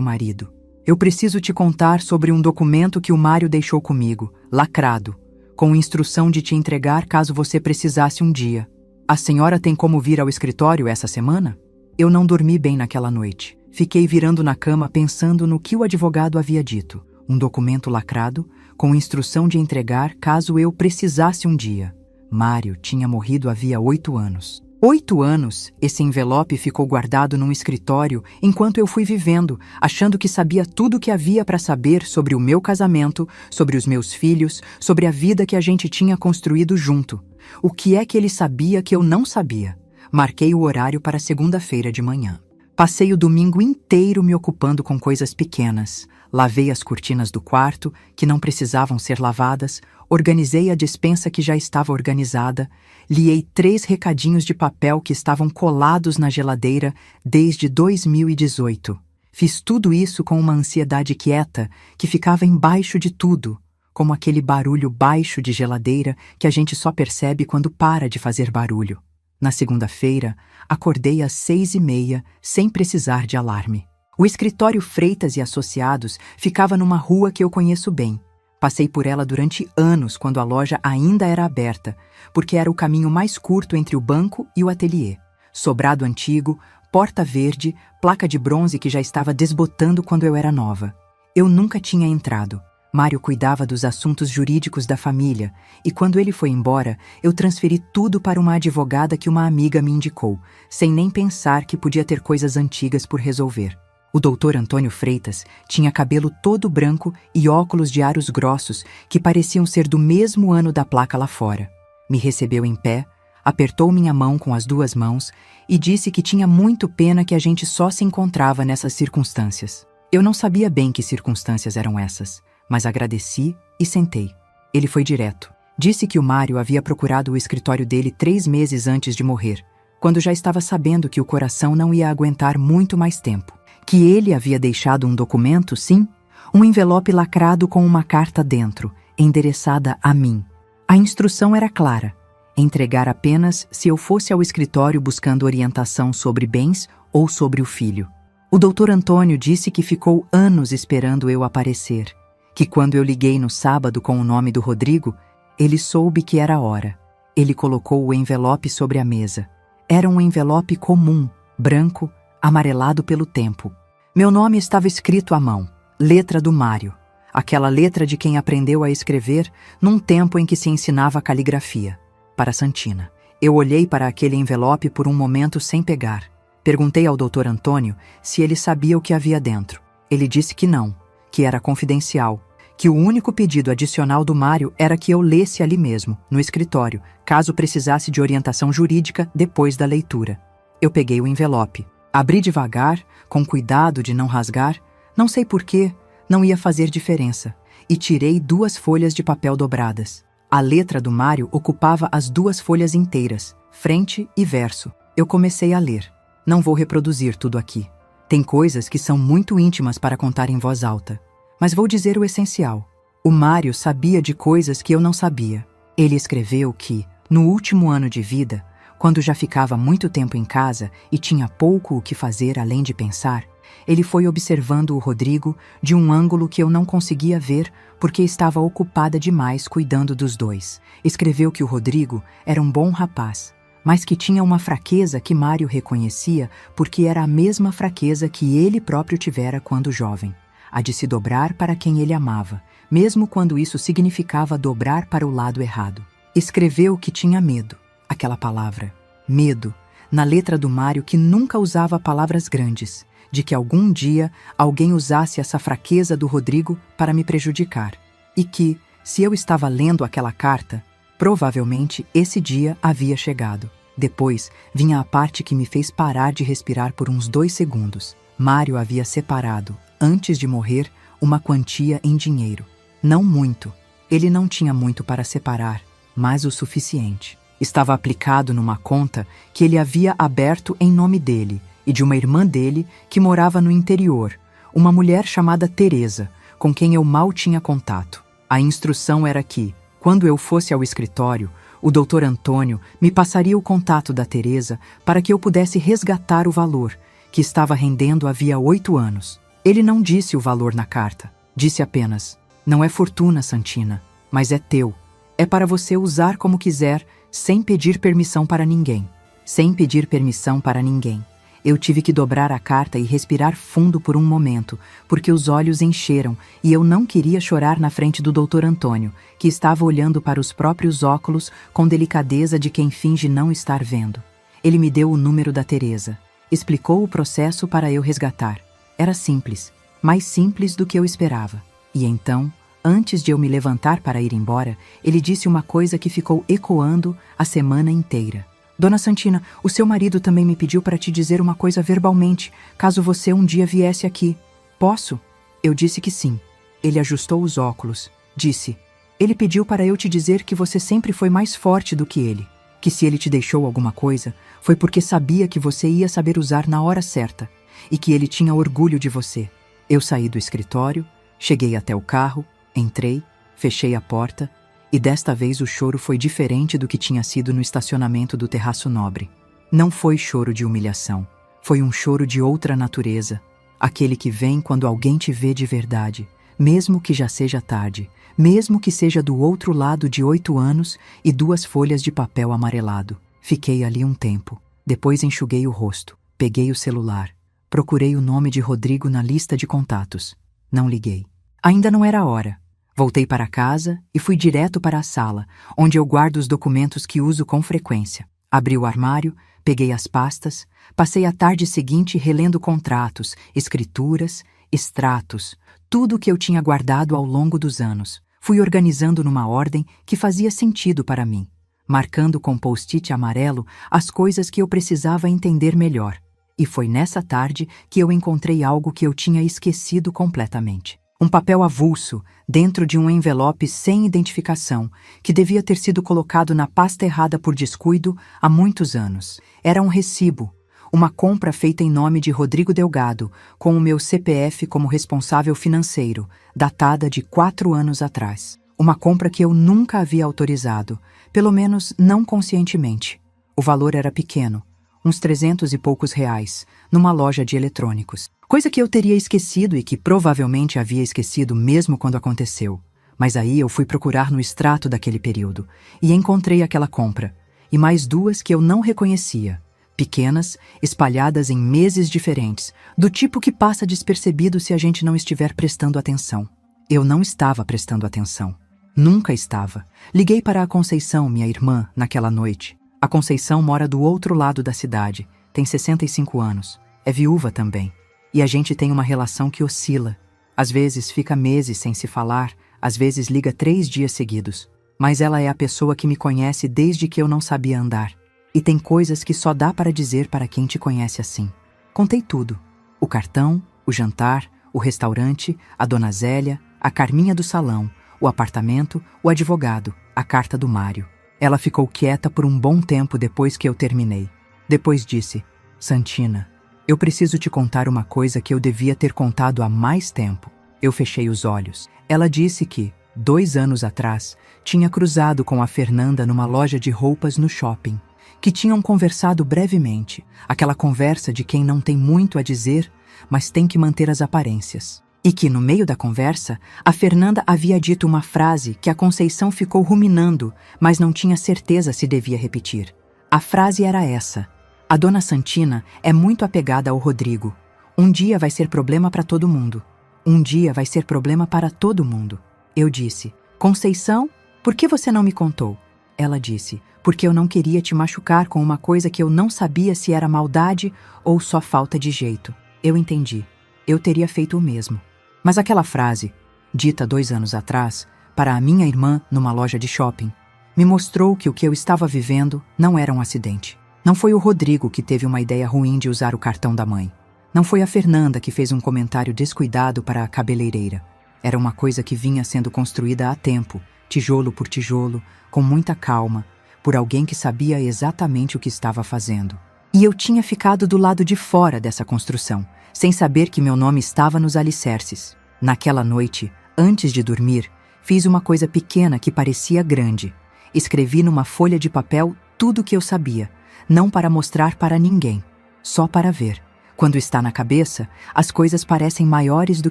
marido. Eu preciso te contar sobre um documento que o Mário deixou comigo, lacrado, com instrução de te entregar caso você precisasse um dia. A senhora tem como vir ao escritório essa semana? Eu não dormi bem naquela noite. Fiquei virando na cama pensando no que o advogado havia dito. Um documento lacrado, com instrução de entregar caso eu precisasse um dia. Mário tinha morrido havia 8 anos. 8 anos, esse envelope ficou guardado num escritório enquanto eu fui vivendo, achando que sabia tudo o que havia para saber sobre o meu casamento, sobre os meus filhos, sobre a vida que a gente tinha construído junto. O que é que ele sabia que eu não sabia? Marquei o horário para segunda-feira de manhã. Passei o domingo inteiro me ocupando com coisas pequenas. Lavei as cortinas do quarto, que não precisavam ser lavadas, organizei a despensa que já estava organizada, liei 3 recadinhos de papel que estavam colados na geladeira desde 2018. Fiz tudo isso com uma ansiedade quieta que ficava embaixo de tudo, como aquele barulho baixo de geladeira que a gente só percebe quando para de fazer barulho. Na segunda-feira, acordei às 6h30, sem precisar de alarme. O escritório Freitas e Associados ficava numa rua que eu conheço bem. Passei por ela durante anos quando a loja ainda era aberta, porque era o caminho mais curto entre o banco e o ateliê. Sobrado antigo, porta verde, placa de bronze que já estava desbotando quando eu era nova. Eu nunca tinha entrado. Mário cuidava dos assuntos jurídicos da família, e quando ele foi embora, eu transferi tudo para uma advogada que uma amiga me indicou, sem nem pensar que podia ter coisas antigas por resolver. O Dr. Antônio Freitas tinha cabelo todo branco e óculos de aros grossos que pareciam ser do mesmo ano da placa lá fora. Me recebeu em pé, apertou minha mão com as 2 mãos e disse que tinha muito pena que a gente só se encontrava nessas circunstâncias. Eu não sabia bem que circunstâncias eram essas, mas agradeci e sentei. Ele foi direto. Disse que o Mário havia procurado o escritório dele 3 meses antes de morrer, quando já estava sabendo que o coração não ia aguentar muito mais tempo. Que ele havia deixado um documento, sim, um envelope lacrado com uma carta dentro, endereçada a mim. A instrução era clara: entregar apenas se eu fosse ao escritório buscando orientação sobre bens ou sobre o filho. O Dr. Antônio disse que ficou anos esperando eu aparecer, que quando eu liguei no sábado com o nome do Rodrigo, ele soube que era a hora. Ele colocou o envelope sobre a mesa. Era um envelope comum, branco, amarelado pelo tempo. Meu nome estava escrito à mão, letra do Mário, aquela letra de quem aprendeu a escrever num tempo em que se ensinava a caligrafia, para Santina. Eu olhei para aquele envelope por um momento sem pegar. Perguntei ao Dr. Antônio se ele sabia o que havia dentro. Ele disse que não, que era confidencial, que o único pedido adicional do Mário era que eu lesse ali mesmo, no escritório, caso precisasse de orientação jurídica depois da leitura. Eu peguei o envelope. Abri devagar, com cuidado de não rasgar, não sei porquê, não ia fazer diferença, e tirei 2 folhas de papel dobradas. A letra do Mário ocupava as 2 folhas inteiras, frente e verso. Eu comecei a ler. Não vou reproduzir tudo aqui. Tem coisas que são muito íntimas para contar em voz alta. Mas vou dizer o essencial. O Mário sabia de coisas que eu não sabia. Ele escreveu que, no último ano de vida, quando já ficava muito tempo em casa e tinha pouco o que fazer além de pensar, ele foi observando o Rodrigo de um ângulo que eu não conseguia ver porque estava ocupada demais cuidando dos 2. Escreveu que o Rodrigo era um bom rapaz, mas que tinha uma fraqueza que Mário reconhecia porque era a mesma fraqueza que ele próprio tivera quando jovem, a de se dobrar para quem ele amava, mesmo quando isso significava dobrar para o lado errado. Escreveu que tinha medo, aquela palavra, medo, na letra do Mário, que nunca usava palavras grandes, de que algum dia alguém usasse essa fraqueza do Rodrigo para me prejudicar. E que, se eu estava lendo aquela carta, provavelmente esse dia havia chegado. Depois vinha a parte que me fez parar de respirar por uns 2 segundos. Mário havia separado, antes de morrer, uma quantia em dinheiro. Não muito. Ele não tinha muito para separar, mas o suficiente. Estava aplicado numa conta que ele havia aberto em nome dele e de uma irmã dele que morava no interior, uma mulher chamada Teresa, com quem eu mal tinha contato. A instrução era que, quando eu fosse ao escritório, o Dr. Antônio me passaria o contato da Teresa para que eu pudesse resgatar o valor, que estava rendendo havia 8 anos. Ele não disse o valor na carta. Disse apenas: "Não é fortuna, Santina, mas é teu. É para você usar como quiser, sem pedir permissão para ninguém." Sem pedir permissão para ninguém. Eu tive que dobrar a carta e respirar fundo por um momento, porque os olhos encheram e eu não queria chorar na frente do Dr. Antônio, que estava olhando para os próprios óculos com delicadeza de quem finge não estar vendo. Ele me deu o número da Teresa. Explicou o processo para eu resgatar. Era simples, mais simples do que eu esperava. E então, antes de eu me levantar para ir embora, ele disse uma coisa que ficou ecoando a semana inteira. "Dona Santina, o seu marido também me pediu para te dizer uma coisa verbalmente, caso você um dia viesse aqui. Posso?" Eu disse que sim. Ele ajustou os óculos. Disse: "Ele pediu para eu te dizer que você sempre foi mais forte do que ele. Que se ele te deixou alguma coisa, foi porque sabia que você ia saber usar na hora certa. E que ele tinha orgulho de você." Eu saí do escritório, cheguei até o carro, entrei, fechei a porta, e desta vez o choro foi diferente do que tinha sido no estacionamento do Terraço Nobre. Não foi choro de humilhação, foi um choro de outra natureza, aquele que vem quando alguém te vê de verdade, mesmo que já seja tarde, mesmo que seja do outro lado de 8 anos e 2 folhas de papel amarelado. Fiquei ali um tempo, depois enxuguei o rosto, peguei o celular, procurei o nome de Rodrigo na lista de contatos. Não liguei. Ainda não era hora. Voltei para casa e fui direto para a sala, onde eu guardo os documentos que uso com frequência. Abri o armário, peguei as pastas, passei a tarde seguinte relendo contratos, escrituras, extratos, tudo o que eu tinha guardado ao longo dos anos. Fui organizando numa ordem que fazia sentido para mim, marcando com post-it amarelo as coisas que eu precisava entender melhor. E foi nessa tarde que eu encontrei algo que eu tinha esquecido completamente. Um papel avulso, dentro de um envelope sem identificação, que devia ter sido colocado na pasta errada por descuido há muitos anos. Era um recibo, uma compra feita em nome de Rodrigo Delgado, com o meu CPF como responsável financeiro, datada de 4 anos atrás. Uma compra que eu nunca havia autorizado, pelo menos não conscientemente. O valor era pequeno, uns 300 e poucos reais, numa loja de eletrônicos. Coisa que eu teria esquecido e que provavelmente havia esquecido mesmo quando aconteceu. Mas aí eu fui procurar no extrato daquele período e encontrei aquela compra, e mais 2 que eu não reconhecia, pequenas, espalhadas em meses diferentes, do tipo que passa despercebido se a gente não estiver prestando atenção. Eu não estava prestando atenção. Nunca estava. Liguei para a Conceição, minha irmã, naquela noite. A Conceição mora do outro lado da cidade, tem 65 anos, é viúva também. E a gente tem uma relação que oscila. Às vezes fica meses sem se falar, às vezes liga 3 dias seguidos. Mas ela é a pessoa que me conhece desde que eu não sabia andar. E tem coisas que só dá para dizer para quem te conhece assim. Contei tudo. O cartão, o jantar, o restaurante, a Dona Zélia, a Carminha do salão, o apartamento, o advogado, a carta do Mário. Ela ficou quieta por um bom tempo depois que eu terminei. Depois disse: "Santina, eu preciso te contar uma coisa que eu devia ter contado há mais tempo." Eu fechei os olhos. Ela disse que, 2 anos atrás, tinha cruzado com a Fernanda numa loja de roupas no shopping, que tinham conversado brevemente, aquela conversa de quem não tem muito a dizer, mas tem que manter as aparências. E que, no meio da conversa, a Fernanda havia dito uma frase que a Conceição ficou ruminando, mas não tinha certeza se devia repetir. A frase era essa: "A Dona Santina é muito apegada ao Rodrigo. Um dia vai ser problema para todo mundo. Um dia vai ser problema para todo mundo." Eu disse: Conceição, por que você não me contou? Ela disse: porque eu não queria te machucar com uma coisa que eu não sabia se era maldade ou só falta de jeito. Eu entendi. Eu teria feito o mesmo. Mas aquela frase, dita 2 anos atrás, para a minha irmã numa loja de shopping, me mostrou que o que eu estava vivendo não era um acidente. Não foi o Rodrigo que teve uma ideia ruim de usar o cartão da mãe. Não foi a Fernanda que fez um comentário descuidado para a cabeleireira. Era uma coisa que vinha sendo construída há tempo, tijolo por tijolo, com muita calma, por alguém que sabia exatamente o que estava fazendo. E eu tinha ficado do lado de fora dessa construção, sem saber que meu nome estava nos alicerces. Naquela noite, antes de dormir, fiz uma coisa pequena que parecia grande. Escrevi numa folha de papel tudo o que eu sabia, não para mostrar para ninguém, só para ver. Quando está na cabeça, as coisas parecem maiores do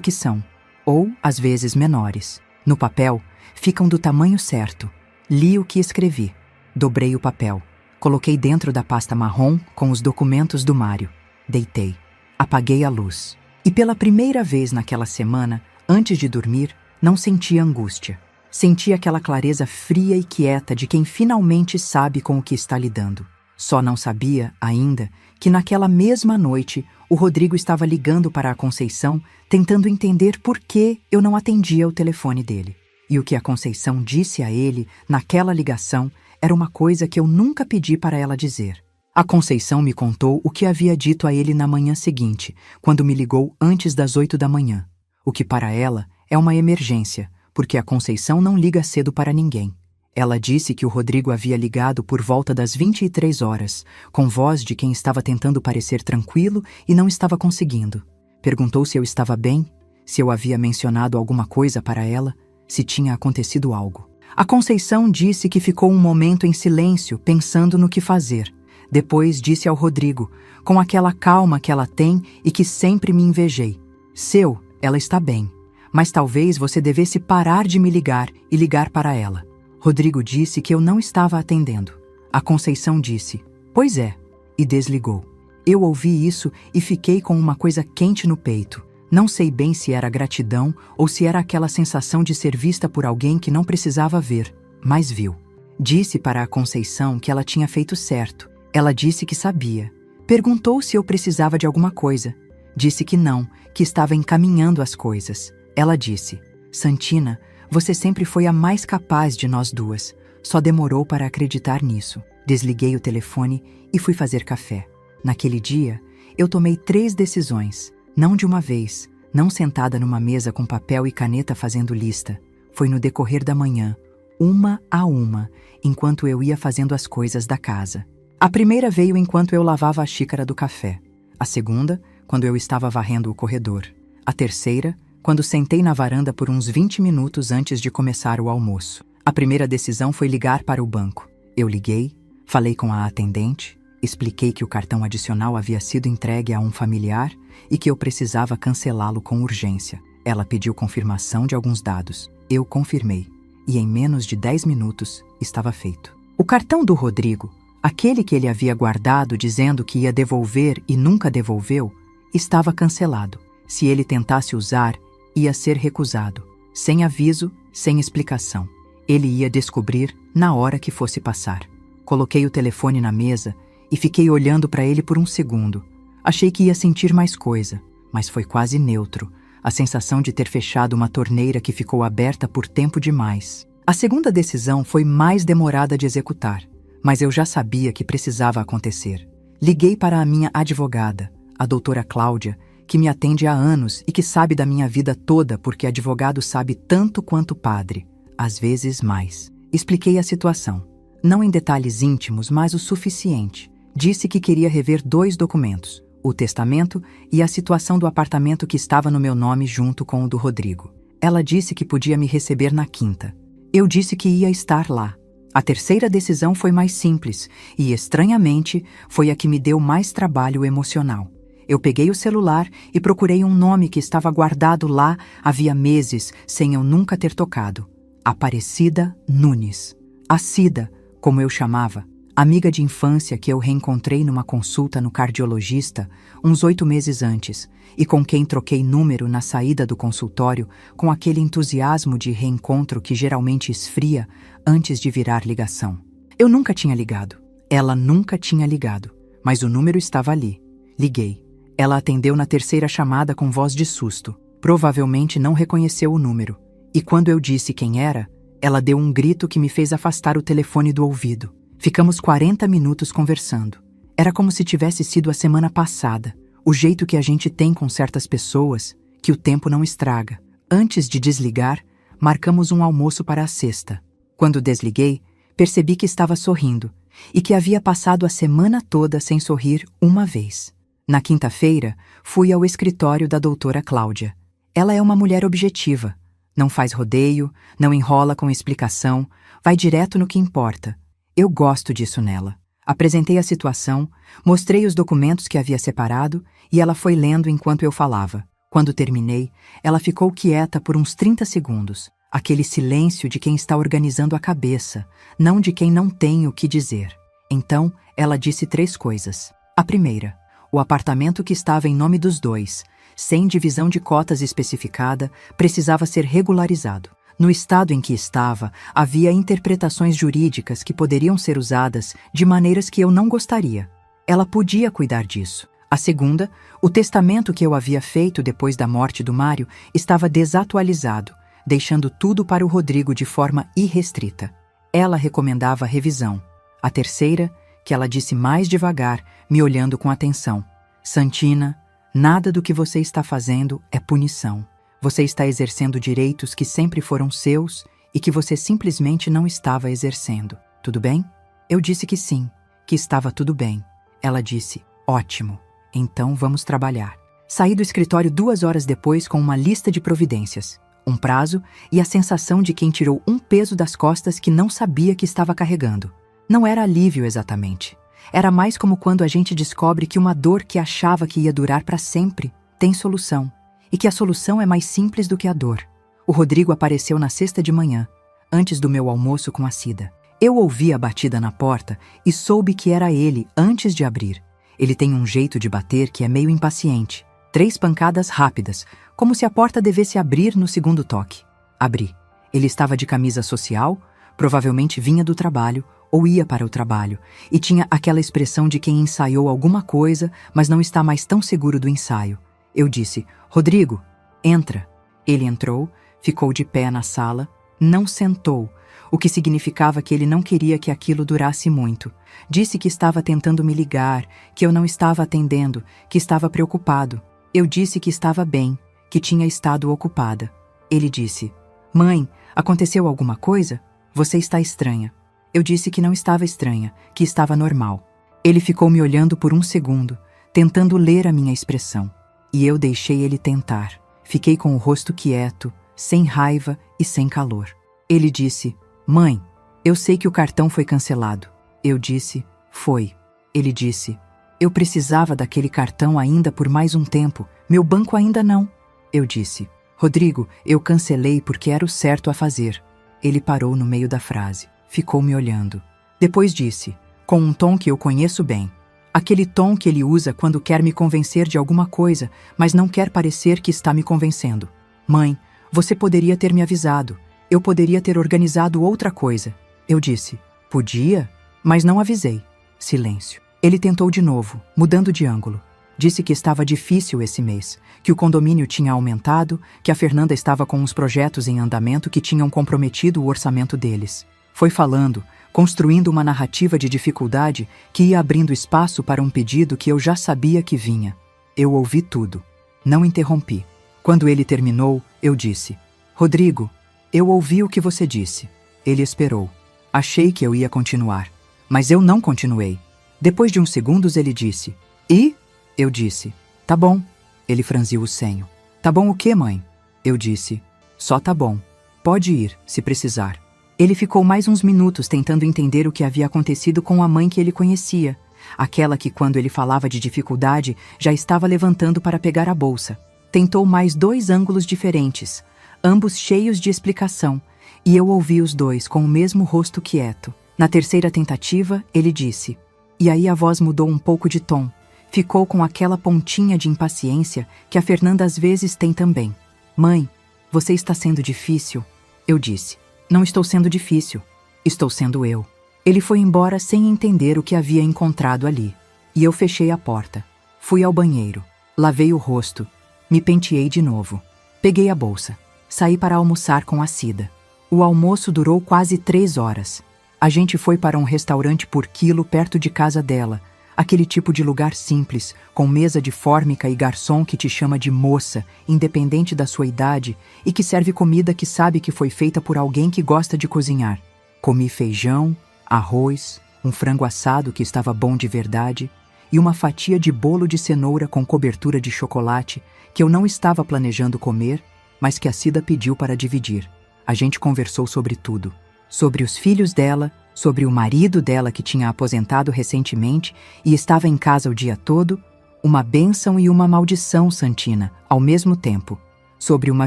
que são, ou, às vezes, menores. No papel, ficam do tamanho certo. Li o que escrevi. Dobrei o papel. Coloquei dentro da pasta marrom com os documentos do Mário. Deitei. Apaguei a luz. E pela primeira vez naquela semana, antes de dormir, não senti angústia. Senti aquela clareza fria e quieta de quem finalmente sabe com o que está lidando. Só não sabia, ainda, que naquela mesma noite o Rodrigo estava ligando para a Conceição, tentando entender por que eu não atendia o telefone dele. E o que a Conceição disse a ele naquela ligação era uma coisa que eu nunca pedi para ela dizer. A Conceição me contou o que havia dito a ele na manhã seguinte, quando me ligou antes das 8 da manhã. O que para ela é uma emergência, porque a Conceição não liga cedo para ninguém. Ela disse que o Rodrigo havia ligado por volta das 23 horas, com voz de quem estava tentando parecer tranquilo e não estava conseguindo. Perguntou se eu estava bem, se eu havia mencionado alguma coisa para ela, se tinha acontecido algo. A Conceição disse que ficou um momento em silêncio, pensando no que fazer. Depois disse ao Rodrigo, com aquela calma que ela tem e que sempre me invejei: Seu, ela está bem, mas talvez você devesse parar de me ligar e ligar para ela. Rodrigo disse que eu não estava atendendo. A Conceição disse: Pois é, e desligou. Eu ouvi isso e fiquei com uma coisa quente no peito. Não sei bem se era gratidão ou se era aquela sensação de ser vista por alguém que não precisava ver, mas viu. Disse para a Conceição que ela tinha feito certo. Ela disse que sabia. Perguntou se eu precisava de alguma coisa. Disse que não, que estava encaminhando as coisas. Ela disse: Santina, você sempre foi a mais capaz de nós duas. Só demorou para acreditar nisso. Desliguei o telefone e fui fazer café. Naquele dia, eu tomei 3 decisões. Não de uma vez, não sentada numa mesa com papel e caneta fazendo lista. Foi no decorrer da manhã, uma a uma, enquanto eu ia fazendo as coisas da casa. A primeira veio enquanto eu lavava a xícara do café. A segunda, quando eu estava varrendo o corredor. A terceira, quando sentei na varanda por uns 20 minutos antes de começar o almoço. A primeira decisão foi ligar para o banco. Eu liguei, falei com a atendente, expliquei que o cartão adicional havia sido entregue a um familiar e que eu precisava cancelá-lo com urgência. Ela pediu confirmação de alguns dados. Eu confirmei, e em menos de 10 minutos estava feito. O cartão do Rodrigo, aquele que ele havia guardado dizendo que ia devolver e nunca devolveu, estava cancelado. Se ele tentasse usar, ia ser recusado, sem aviso, sem explicação. Ele ia descobrir na hora que fosse passar. Coloquei o telefone na mesa e fiquei olhando para ele por um segundo. Achei que ia sentir mais coisa, mas foi quase neutro, a sensação de ter fechado uma torneira que ficou aberta por tempo demais. A segunda decisão foi mais demorada de executar, mas eu já sabia que precisava acontecer. Liguei para a minha advogada, a doutora Cláudia, que me atende há anos e que sabe da minha vida toda porque advogado sabe tanto quanto padre, às vezes mais. Expliquei a situação, não em detalhes íntimos, mas o suficiente. Disse que queria rever 2 documentos, o testamento e a situação do apartamento que estava no meu nome junto com o do Rodrigo. Ela disse que podia me receber na quinta. Eu disse que ia estar lá. A terceira decisão foi mais simples e, estranhamente, foi a que me deu mais trabalho emocional. Eu peguei o celular e procurei um nome que estava guardado lá havia meses, sem eu nunca ter tocado. Aparecida Nunes. A Cida, como eu chamava. Amiga de infância que eu reencontrei numa consulta no cardiologista uns 8 meses antes e com quem troquei número na saída do consultório com aquele entusiasmo de reencontro que geralmente esfria antes de virar ligação. Eu nunca tinha ligado. Ela nunca tinha ligado, mas o número estava ali. Liguei. Ela atendeu na terceira chamada com voz de susto. Provavelmente não reconheceu o número. E quando eu disse quem era, ela deu um grito que me fez afastar o telefone do ouvido. Ficamos 40 minutos conversando. Era como se tivesse sido a semana passada. O jeito que a gente tem com certas pessoas, que o tempo não estraga. Antes de desligar, marcamos um almoço para a sexta. Quando desliguei, percebi que estava sorrindo e que havia passado a semana toda sem sorrir uma vez. Na quinta-feira, fui ao escritório da doutora Cláudia. Ela é uma mulher objetiva. Não faz rodeio, não enrola com explicação, vai direto no que importa. Eu gosto disso nela. Apresentei a situação, mostrei os documentos que havia separado e ela foi lendo enquanto eu falava. Quando terminei, ela ficou quieta por uns 30 segundos. Aquele silêncio de quem está organizando a cabeça, não de quem não tem o que dizer. Então, ela disse 3 coisas. A primeira, o apartamento que estava em nome dos dois, sem divisão de cotas especificada, precisava ser regularizado. No estado em que estava, havia interpretações jurídicas que poderiam ser usadas de maneiras que eu não gostaria. Ela podia cuidar disso. A segunda, o testamento que eu havia feito depois da morte do Mário estava desatualizado, deixando tudo para o Rodrigo de forma irrestrita. Ela recomendava revisão. A terceira, que ela disse mais devagar, me olhando com atenção. Santina, nada do que você está fazendo é punição. Você está exercendo direitos que sempre foram seus e que você simplesmente não estava exercendo. Tudo bem? Eu disse que sim, que estava tudo bem. Ela disse, ótimo, então vamos trabalhar. Saí do escritório 2 horas depois com uma lista de providências, um prazo e a sensação de quem tirou um peso das costas que não sabia que estava carregando. Não era alívio exatamente. Era mais como quando a gente descobre que uma dor que achava que ia durar para sempre tem solução. E que a solução é mais simples do que a dor. O Rodrigo apareceu na sexta de manhã, antes do meu almoço com a Cida. Eu ouvi a batida na porta e soube que era ele antes de abrir. Ele tem um jeito de bater que é meio impaciente. 3 pancadas rápidas, como se a porta devesse abrir no segundo toque. Abri. Ele estava de camisa social, provavelmente vinha do trabalho ou ia para o trabalho, e tinha aquela expressão de quem ensaiou alguma coisa, mas não está mais tão seguro do ensaio. Eu disse, Rodrigo, entra. Ele entrou, ficou de pé na sala, não sentou, o que significava que ele não queria que aquilo durasse muito. Disse que estava tentando me ligar, que eu não estava atendendo, que estava preocupado. Eu disse que estava bem, que tinha estado ocupada. Ele disse, mãe, aconteceu alguma coisa? Você está estranha. Eu disse que não estava estranha, que estava normal. Ele ficou me olhando por um segundo, tentando ler a minha expressão. E eu deixei ele tentar. Fiquei com o rosto quieto, sem raiva e sem calor. Ele disse, mãe, eu sei que o cartão foi cancelado. Eu disse, foi. Ele disse, eu precisava daquele cartão ainda por mais um tempo, meu banco ainda não. Eu disse, Rodrigo, eu cancelei porque era o certo a fazer. Ele parou no meio da frase, ficou me olhando. Depois disse, com um tom que eu conheço bem, aquele tom que ele usa quando quer me convencer de alguma coisa, mas não quer parecer que está me convencendo. Mãe, você poderia ter me avisado. Eu poderia ter organizado outra coisa. Eu disse, podia, mas não avisei. Silêncio. Ele tentou de novo, mudando de ângulo. Disse que estava difícil esse mês, que o condomínio tinha aumentado, que a Fernanda estava com uns projetos em andamento que tinham comprometido o orçamento deles. Foi falando, construindo uma narrativa de dificuldade que ia abrindo espaço para um pedido que eu já sabia que vinha. Eu ouvi tudo. Não interrompi. Quando ele terminou, eu disse, Rodrigo, eu ouvi o que você disse. Ele esperou. Achei que eu ia continuar, mas eu não continuei. Depois de uns segundos ele disse, e? Eu disse, tá bom. Ele franziu o senho. Tá bom o quê, mãe? Eu disse, só tá bom. Pode ir, se precisar. Ele ficou mais uns minutos tentando entender o que havia acontecido com a mãe que ele conhecia, aquela que, quando ele falava de dificuldade, já estava levantando para pegar a bolsa. Tentou mais 2 ângulos diferentes, ambos cheios de explicação, e eu ouvi os dois com o mesmo rosto quieto. Na terceira tentativa, ele disse. E aí a voz mudou um pouco de tom. Ficou com aquela pontinha de impaciência que a Fernanda às vezes tem também. Mãe, você está sendo difícil? Eu disse. Não estou sendo difícil. Estou sendo eu. Ele foi embora sem entender o que havia encontrado ali. E eu fechei a porta. Fui ao banheiro. Lavei o rosto. Me penteei de novo. Peguei a bolsa. Saí para almoçar com a Cida. O almoço durou quase 3 horas. A gente foi para um restaurante por quilo perto de casa dela. Aquele tipo de lugar simples, com mesa de fórmica e garçom que te chama de moça, independente da sua idade, e que serve comida que sabe que foi feita por alguém que gosta de cozinhar. Comi feijão, arroz, um frango assado que estava bom de verdade, e uma fatia de bolo de cenoura com cobertura de chocolate que eu não estava planejando comer, mas que a Cida pediu para dividir. A gente conversou sobre tudo. Sobre os filhos dela, sobre o marido dela que tinha aposentado recentemente e estava em casa o dia todo, uma bênção e uma maldição, Santina, ao mesmo tempo. Sobre uma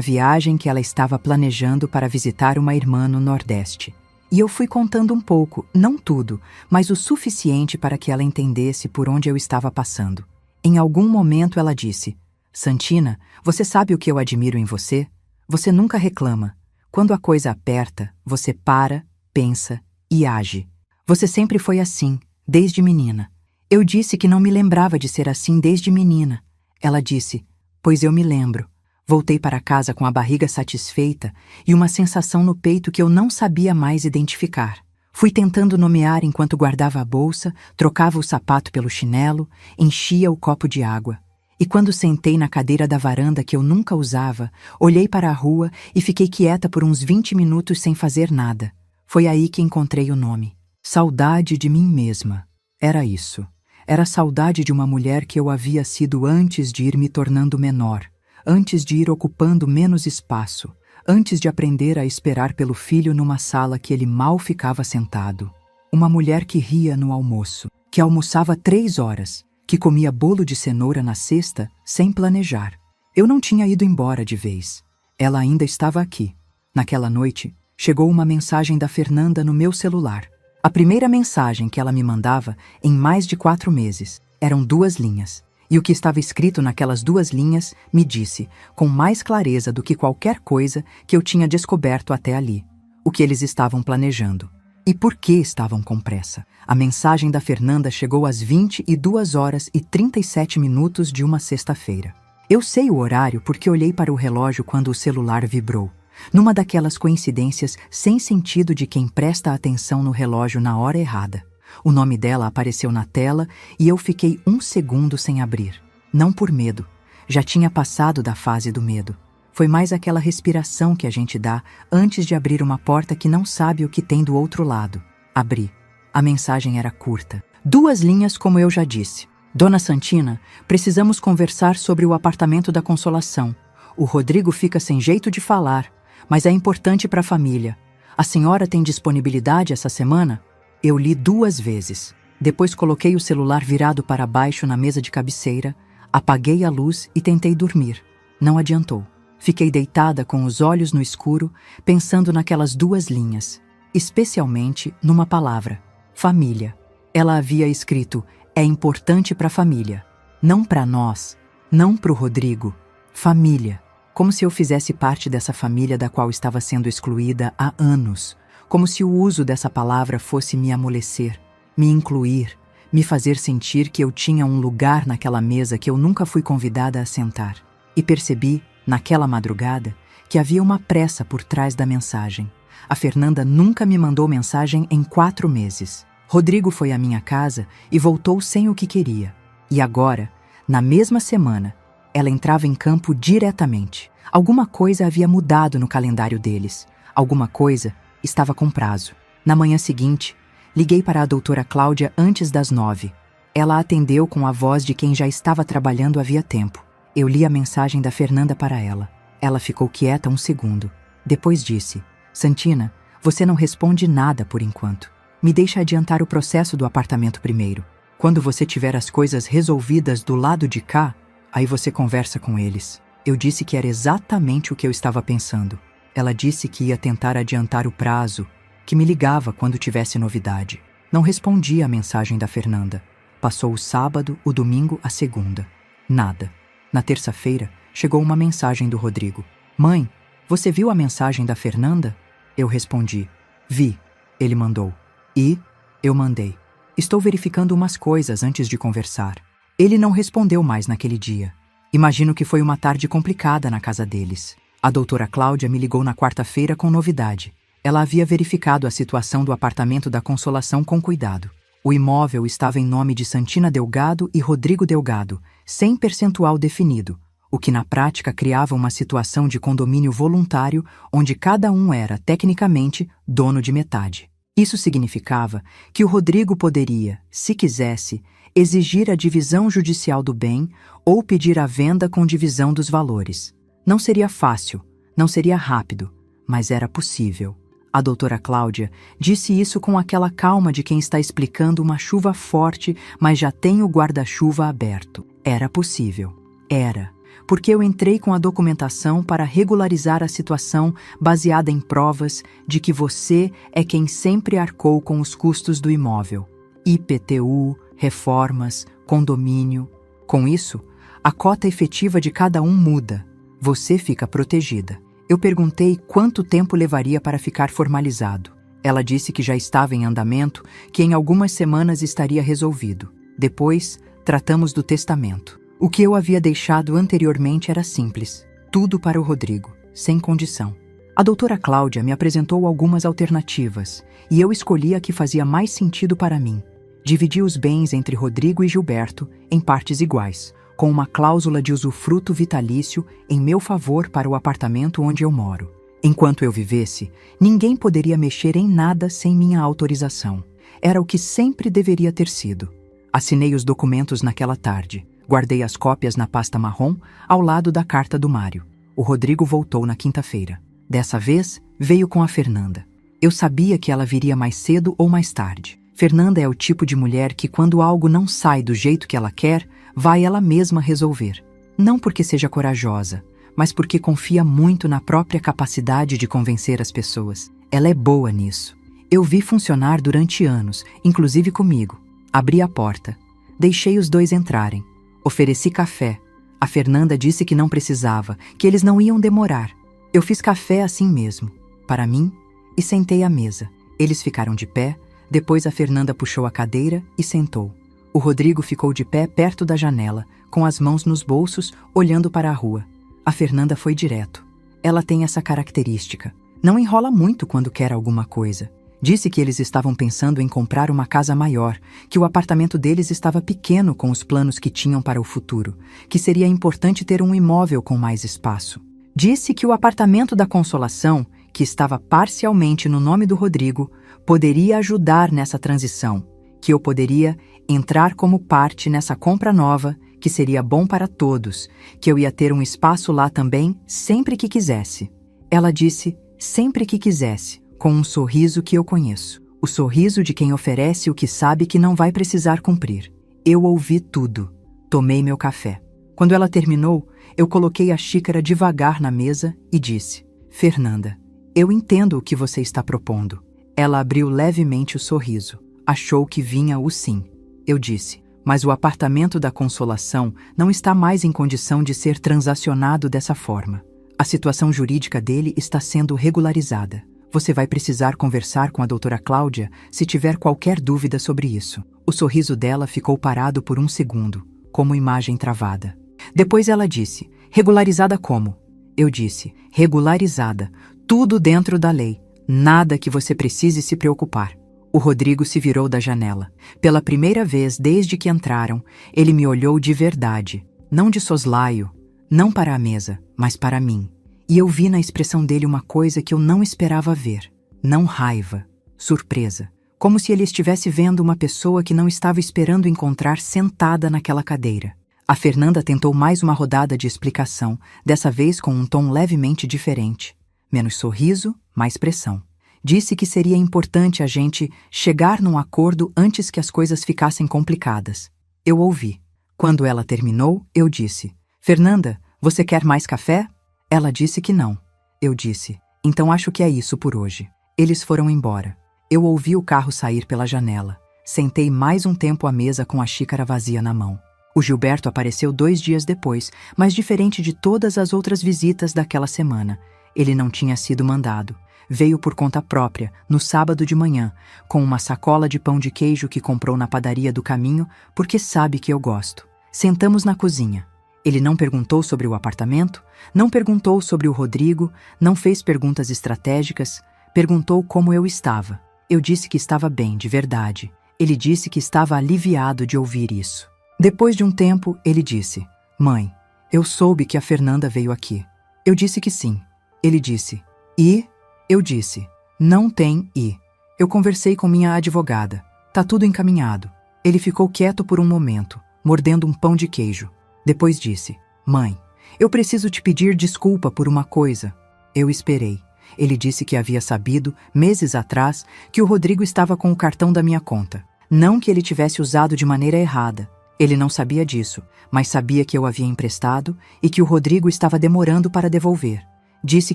viagem que ela estava planejando para visitar uma irmã no Nordeste. E eu fui contando um pouco, não tudo, mas o suficiente para que ela entendesse por onde eu estava passando. Em algum momento ela disse: Santina, você sabe o que eu admiro em você? Você nunca reclama. Quando a coisa aperta, você para, pensa e age. Você sempre foi assim, desde menina. Eu disse que não me lembrava de ser assim desde menina. Ela disse: pois eu me lembro. Voltei para casa com a barriga satisfeita e uma sensação no peito que eu não sabia mais identificar. Fui tentando nomear enquanto guardava a bolsa, trocava o sapato pelo chinelo, enchia o copo de água. E quando sentei na cadeira da varanda que eu nunca usava, olhei para a rua e fiquei quieta por uns 20 minutos sem fazer nada. Foi aí que encontrei o nome. Saudade de mim mesma. Era isso. Era a saudade de uma mulher que eu havia sido antes de ir me tornando menor. Antes de ir ocupando menos espaço, antes de aprender a esperar pelo filho numa sala que ele mal ficava sentado. Uma mulher que ria no almoço, que almoçava 3 horas, que comia bolo de cenoura na cesta sem planejar. Eu não tinha ido embora de vez. Ela ainda estava aqui. Naquela noite, chegou uma mensagem da Fernanda no meu celular. A primeira mensagem que ela me mandava em mais de 4 meses. Eram 2 linhas. E o que estava escrito naquelas 2 linhas me disse, com mais clareza do que qualquer coisa que eu tinha descoberto até ali, o que eles estavam planejando. E por que estavam com pressa? A mensagem da Fernanda chegou às 22h37 de uma sexta-feira. Eu sei o horário porque olhei para o relógio quando o celular vibrou, numa daquelas coincidências sem sentido de quem presta atenção no relógio na hora errada. O nome dela apareceu na tela e eu fiquei 1 segundo sem abrir. Não por medo. Já tinha passado da fase do medo. Foi mais aquela respiração que a gente dá antes de abrir uma porta que não sabe o que tem do outro lado. Abri. A mensagem era curta. 2 linhas, como eu já disse. Dona Santina, precisamos conversar sobre o apartamento da Consolação. O Rodrigo fica sem jeito de falar, mas é importante para a família. A senhora tem disponibilidade essa semana? Eu li 2 vezes. Depois coloquei o celular virado para baixo na mesa de cabeceira, apaguei a luz e tentei dormir. Não adiantou. Fiquei deitada com os olhos no escuro, pensando naquelas 2 linhas, especialmente numa palavra: família. Ela havia escrito: é importante para a família. Não para nós, não para o Rodrigo. Família. Como se eu fizesse parte dessa família da qual estava sendo excluída há anos. Como se o uso dessa palavra fosse me amolecer, me incluir, me fazer sentir que eu tinha um lugar naquela mesa que eu nunca fui convidada a sentar. E percebi, naquela madrugada, que havia uma pressa por trás da mensagem. A Fernanda nunca me mandou mensagem em 4 meses. Rodrigo foi à minha casa e voltou sem o que queria. E agora, na mesma semana, ela entrava em campo diretamente. Alguma coisa havia mudado no calendário deles. Alguma coisa estava com prazo. Na manhã seguinte, liguei para a doutora Cláudia antes das 9. Ela atendeu com a voz de quem já estava trabalhando havia tempo. Eu li a mensagem da Fernanda para ela. Ela ficou quieta 1 segundo. Depois disse: Santina, você não responde nada por enquanto. Me deixa adiantar o processo do apartamento primeiro. Quando você tiver as coisas resolvidas do lado de cá, aí você conversa com eles. Eu disse que era exatamente o que eu estava pensando. Ela disse que ia tentar adiantar o prazo, que me ligava quando tivesse novidade. Não respondia à mensagem da Fernanda. Passou o sábado, o domingo, a segunda. Nada. Na terça-feira, chegou uma mensagem do Rodrigo. Mãe, você viu a mensagem da Fernanda? Eu respondi. Vi. Ele mandou. E? Eu mandei. Estou verificando umas coisas antes de conversar. Ele não respondeu mais naquele dia. Imagino que foi uma tarde complicada na casa deles. A doutora Cláudia me ligou na quarta-feira com novidade. Ela havia verificado a situação do apartamento da Consolação com cuidado. O imóvel estava em nome de Santina Delgado e Rodrigo Delgado, sem percentual definido, o que na prática criava uma situação de condomínio voluntário onde cada um era, tecnicamente, dono de metade. Isso significava que o Rodrigo poderia, se quisesse, exigir a divisão judicial do bem ou pedir a venda com divisão dos valores. Não seria fácil, não seria rápido, mas era possível. A doutora Cláudia disse isso com aquela calma de quem está explicando uma chuva forte, mas já tem o guarda-chuva aberto. Era possível. Era. Porque eu entrei com a documentação para regularizar a situação baseada em provas de que você é quem sempre arcou com os custos do imóvel. IPTU, reformas, condomínio. Com isso, a cota efetiva de cada um muda. Você fica protegida. Eu perguntei quanto tempo levaria para ficar formalizado. Ela disse que já estava em andamento, que em algumas semanas estaria resolvido. Depois, tratamos do testamento. O que eu havia deixado anteriormente era simples. Tudo para o Rodrigo, sem condição. A doutora Cláudia me apresentou algumas alternativas, e eu escolhi a que fazia mais sentido para mim. Dividi os bens entre Rodrigo e Gilberto em partes iguais, com uma cláusula de usufruto vitalício em meu favor para o apartamento onde eu moro. Enquanto eu vivesse, ninguém poderia mexer em nada sem minha autorização. Era o que sempre deveria ter sido. Assinei os documentos naquela tarde. Guardei as cópias na pasta marrom, ao lado da carta do Mário. O Rodrigo voltou na quinta-feira. Dessa vez, veio com a Fernanda. Eu sabia que ela viria mais cedo ou mais tarde. Fernanda é o tipo de mulher que, quando algo não sai do jeito que ela quer, vai ela mesma resolver. Não porque seja corajosa, mas porque confia muito na própria capacidade de convencer as pessoas. Ela é boa nisso. Eu vi funcionar durante anos, inclusive comigo. Abri a porta. Deixei os dois entrarem. Ofereci café. A Fernanda disse que não precisava, que eles não iam demorar. Eu fiz café assim mesmo, para mim, e sentei à mesa. Eles ficaram de pé, depois a Fernanda puxou a cadeira e sentou. O Rodrigo ficou de pé perto da janela, com as mãos nos bolsos, olhando para a rua. A Fernanda foi direto. Ela tem essa característica. Não enrola muito quando quer alguma coisa. Disse que eles estavam pensando em comprar uma casa maior, que o apartamento deles estava pequeno com os planos que tinham para o futuro, que seria importante ter um imóvel com mais espaço. Disse que o apartamento da Consolação, que estava parcialmente no nome do Rodrigo, poderia ajudar nessa transição, que eu poderia entrar como parte nessa compra nova, que seria bom para todos, que eu ia ter um espaço lá também sempre que quisesse. Ela disse sempre que quisesse, com um sorriso que eu conheço. O sorriso de quem oferece o que sabe que não vai precisar cumprir. Eu ouvi tudo. Tomei meu café. Quando ela terminou, eu coloquei a xícara devagar na mesa e disse: Fernanda, eu entendo o que você está propondo. Ela abriu levemente o sorriso. Achou que vinha o sim. Eu disse: mas o apartamento da Consolação não está mais em condição de ser transacionado dessa forma. A situação jurídica dele está sendo regularizada. Você vai precisar conversar com a doutora Cláudia se tiver qualquer dúvida sobre isso. O sorriso dela ficou parado por um segundo, como imagem travada. Depois ela disse: regularizada como? Eu disse: regularizada. Tudo dentro da lei. Nada que você precise se preocupar. O Rodrigo se virou da janela. Pela primeira vez desde que entraram, ele me olhou de verdade. Não de soslaio, não para a mesa, mas para mim. E eu vi na expressão dele uma coisa que eu não esperava ver. Não raiva, surpresa. Como se ele estivesse vendo uma pessoa que não estava esperando encontrar sentada naquela cadeira. A Fernanda tentou mais uma rodada de explicação, dessa vez com um tom levemente diferente. Menos sorriso, mais pressão. Disse que seria importante a gente chegar num acordo antes que as coisas ficassem complicadas. Eu ouvi. Quando ela terminou, eu disse: Fernanda, você quer mais café? Ela disse que não. Eu disse: então acho que é isso por hoje. Eles foram embora. Eu ouvi o carro sair pela janela. Sentei mais um tempo à mesa com a xícara vazia na mão. O Gilberto apareceu 2 dias depois, mas diferente de todas as outras visitas daquela semana. Ele não tinha sido mandado. Veio por conta própria, no sábado de manhã, com uma sacola de pão de queijo que comprou na padaria do caminho, porque sabe que eu gosto. Sentamos na cozinha. Ele não perguntou sobre o apartamento, não perguntou sobre o Rodrigo, não fez perguntas estratégicas, perguntou como eu estava. Eu disse que estava bem, de verdade. Ele disse que estava aliviado de ouvir isso. Depois de um tempo, ele disse: "Mãe, eu soube que a Fernanda veio aqui." Eu disse que sim. Ele disse: "E?" Eu disse: "Não tem e. Eu conversei com minha advogada. Tá tudo encaminhado." Ele ficou quieto por um momento, mordendo um pão de queijo. Depois disse: "Mãe, eu preciso te pedir desculpa por uma coisa." Eu esperei. Ele disse que havia sabido, meses atrás, que o Rodrigo estava com o cartão da minha conta. Não que ele tivesse usado de maneira errada. Ele não sabia disso, mas sabia que eu havia emprestado e que o Rodrigo estava demorando para devolver. Disse